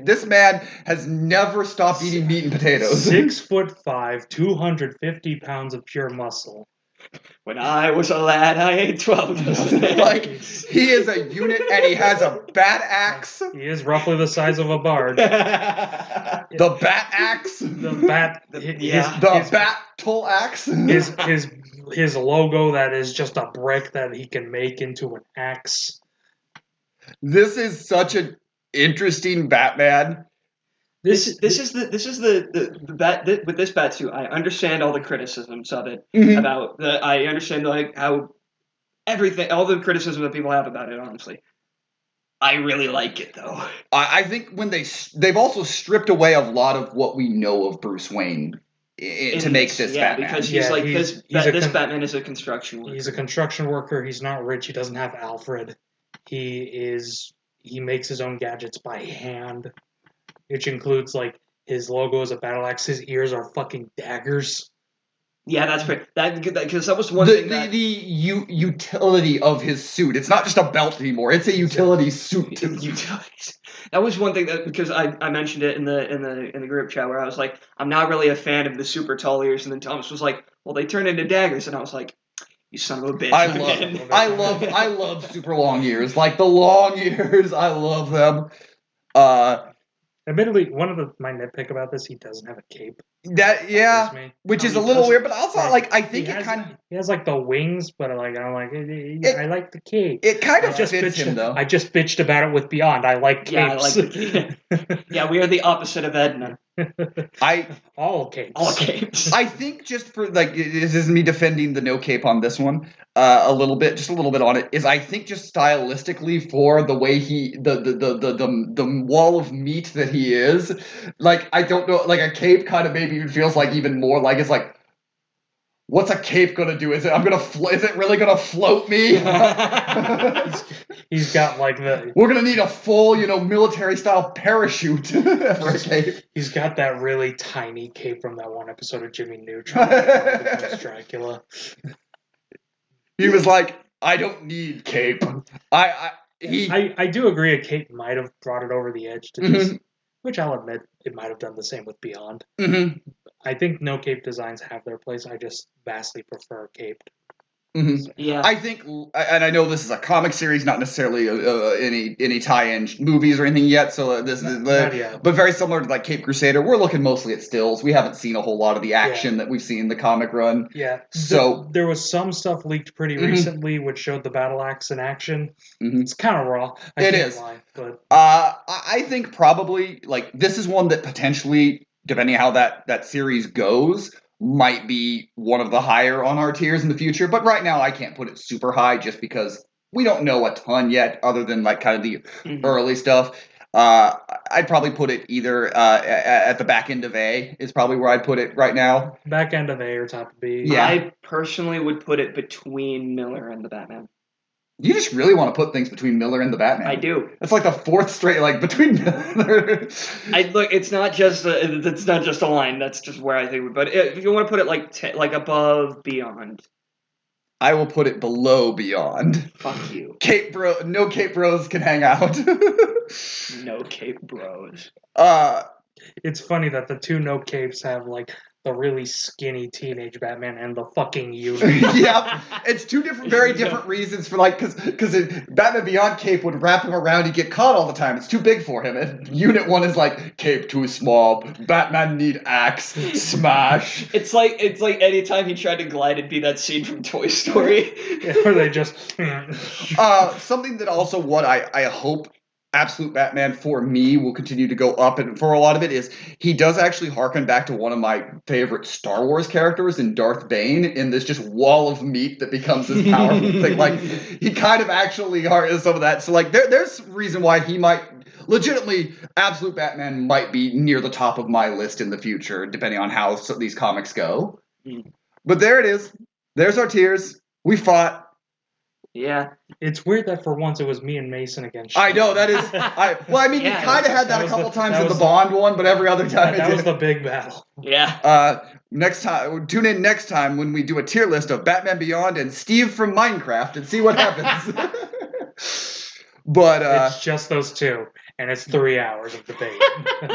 Speaker 1: This man has never stopped eating meat and potatoes.
Speaker 3: 6'5", 250 pounds of pure muscle.
Speaker 2: When I was a lad, I ate 12.
Speaker 1: Like, he is a unit, and he has a bat axe.
Speaker 3: He is roughly the size of a bard.
Speaker 1: The bat axe.
Speaker 3: The
Speaker 1: bat tool axe.
Speaker 3: His logo that is just a brick that he can make into an axe.
Speaker 1: This is such an interesting Batman.
Speaker 2: With this Batsuit, I understand all the criticisms of it.
Speaker 1: Mm-hmm.
Speaker 2: I understand like how everything, all the criticism that people have about it. Honestly, I really like it though.
Speaker 1: I think when they've also stripped away a lot of what we know of Bruce Wayne to make this Batman.
Speaker 2: Because this Batman is a construction worker.
Speaker 3: He's a construction worker. He's not rich. He doesn't have Alfred. He makes his own gadgets by hand. Which includes, like, his logo is a battle axe. His ears are fucking daggers.
Speaker 2: Yeah, that's great. Because that was one thing
Speaker 1: the utility of his suit. It's not just a belt anymore. It's a utility suit.
Speaker 2: Utilities. That was one thing because I mentioned it in the group chat where I was like, I'm not really a fan of the super tall ears, and then Thomas was like, well, they turn into daggers, and I was like, you son of a bitch.
Speaker 1: I love super long ears. Like the long ears, I love them.
Speaker 3: Admittedly, my nitpick about this, he doesn't have a cape.
Speaker 1: Which is a little weird, but also like I think it kind of
Speaker 3: he has like the wings, but like I like the cape.
Speaker 1: It kind of just fits him though.
Speaker 3: I just bitched about it with Beyond. I like capes.
Speaker 2: Yeah, I like the cape. Yeah, we are the opposite of Edna.
Speaker 3: All capes.
Speaker 2: All capes.
Speaker 1: I think just for like this is me defending the no cape on this one a little bit on it is I think just stylistically for the way the wall of meat that he is, like I don't know, like a cape kind of maybe feels like even more like it's like, what's a cape gonna do? Is it really gonna float me?
Speaker 3: He's got like
Speaker 1: we're gonna need a full, military style parachute for a cape.
Speaker 3: He's got that really tiny cape from that one episode of Jimmy Neutron, Dracula.
Speaker 1: He was like, I don't need cape.
Speaker 3: I do agree a cape might have brought it over the edge to just, which I'll admit it might have done the same with Beyond.
Speaker 1: Mm-hmm.
Speaker 3: I think no cape designs have their place. I just vastly prefer caped.
Speaker 1: Mm-hmm.
Speaker 2: Yeah,
Speaker 1: I think, and I know this is a comic series, not necessarily any tie-in movies or anything yet. So this is but very similar to like Cape Crusader. We're looking mostly at stills. We haven't seen a whole lot of the action that we've seen in the comic run.
Speaker 3: Yeah.
Speaker 1: So
Speaker 3: there was some stuff leaked pretty recently, which showed the battle axe in action.
Speaker 1: Mm-hmm.
Speaker 3: It's kind of raw. I can't lie, but
Speaker 1: I think probably like this is one that potentially, depending how that series goes, might be one of the higher on our tiers in the future, but right now I can't put it super high just because we don't know a ton yet other than like kind of the early stuff. I'd probably put it either at the back end of A is probably where I'd put it right now.
Speaker 3: Back end of A or top of B.
Speaker 1: Yeah.
Speaker 2: I personally would put it between Miller and the Batman.
Speaker 1: You just really want to put things between Miller and the Batman.
Speaker 2: I do.
Speaker 1: It's like the fourth straight, like between Miller.
Speaker 2: It's not just a line. That's just where I think. But if you want to put it like above Beyond,
Speaker 1: I will put it below Beyond.
Speaker 2: Fuck you.
Speaker 1: No Cape Bros can hang out.
Speaker 2: No Cape Bros.
Speaker 3: It's funny that the two no capes have like the really skinny teenage Batman and the fucking unit.
Speaker 1: Yep, it's two very different reasons for like because Batman Beyond cape would wrap him around, he'd get caught all the time. It's too big for him. And Unit 1 is like cape too small. Batman need axe smash.
Speaker 2: It's like anytime he tried to glide, it'd be that scene from Toy Story.
Speaker 3: Where they just
Speaker 1: something that also what I hope Absolute Batman for me will continue to go up, and for a lot of it is he does actually harken back to one of my favorite Star Wars characters in Darth Bane in this just wall of meat that becomes this powerful thing. Like he kind of actually is some of that. So like there's reason why he might legitimately Absolute Batman might be near the top of my list in the future, depending on how these comics go. But there it is. There's our tiers. We fought.
Speaker 2: Yeah.
Speaker 3: It's weird that for once it was me and Mason against
Speaker 1: I know, that is... you kind of had that a couple times in the Bond one, but every other time
Speaker 3: that was the big battle.
Speaker 2: Yeah.
Speaker 1: Next time, tune in next time when we do a tier list of Batman Beyond and Steve from Minecraft and see what happens. But
Speaker 3: it's just those two, and it's 3 hours of debate.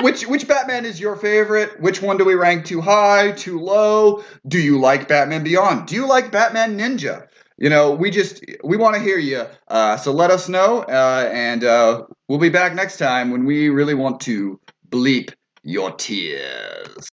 Speaker 1: Which Batman is your favorite? Which one do we rank too high, too low? Do you like Batman Beyond? Do you like Batman Ninja? We want to hear you. So let us know, and we'll be back next time when we really want to bleep your tears.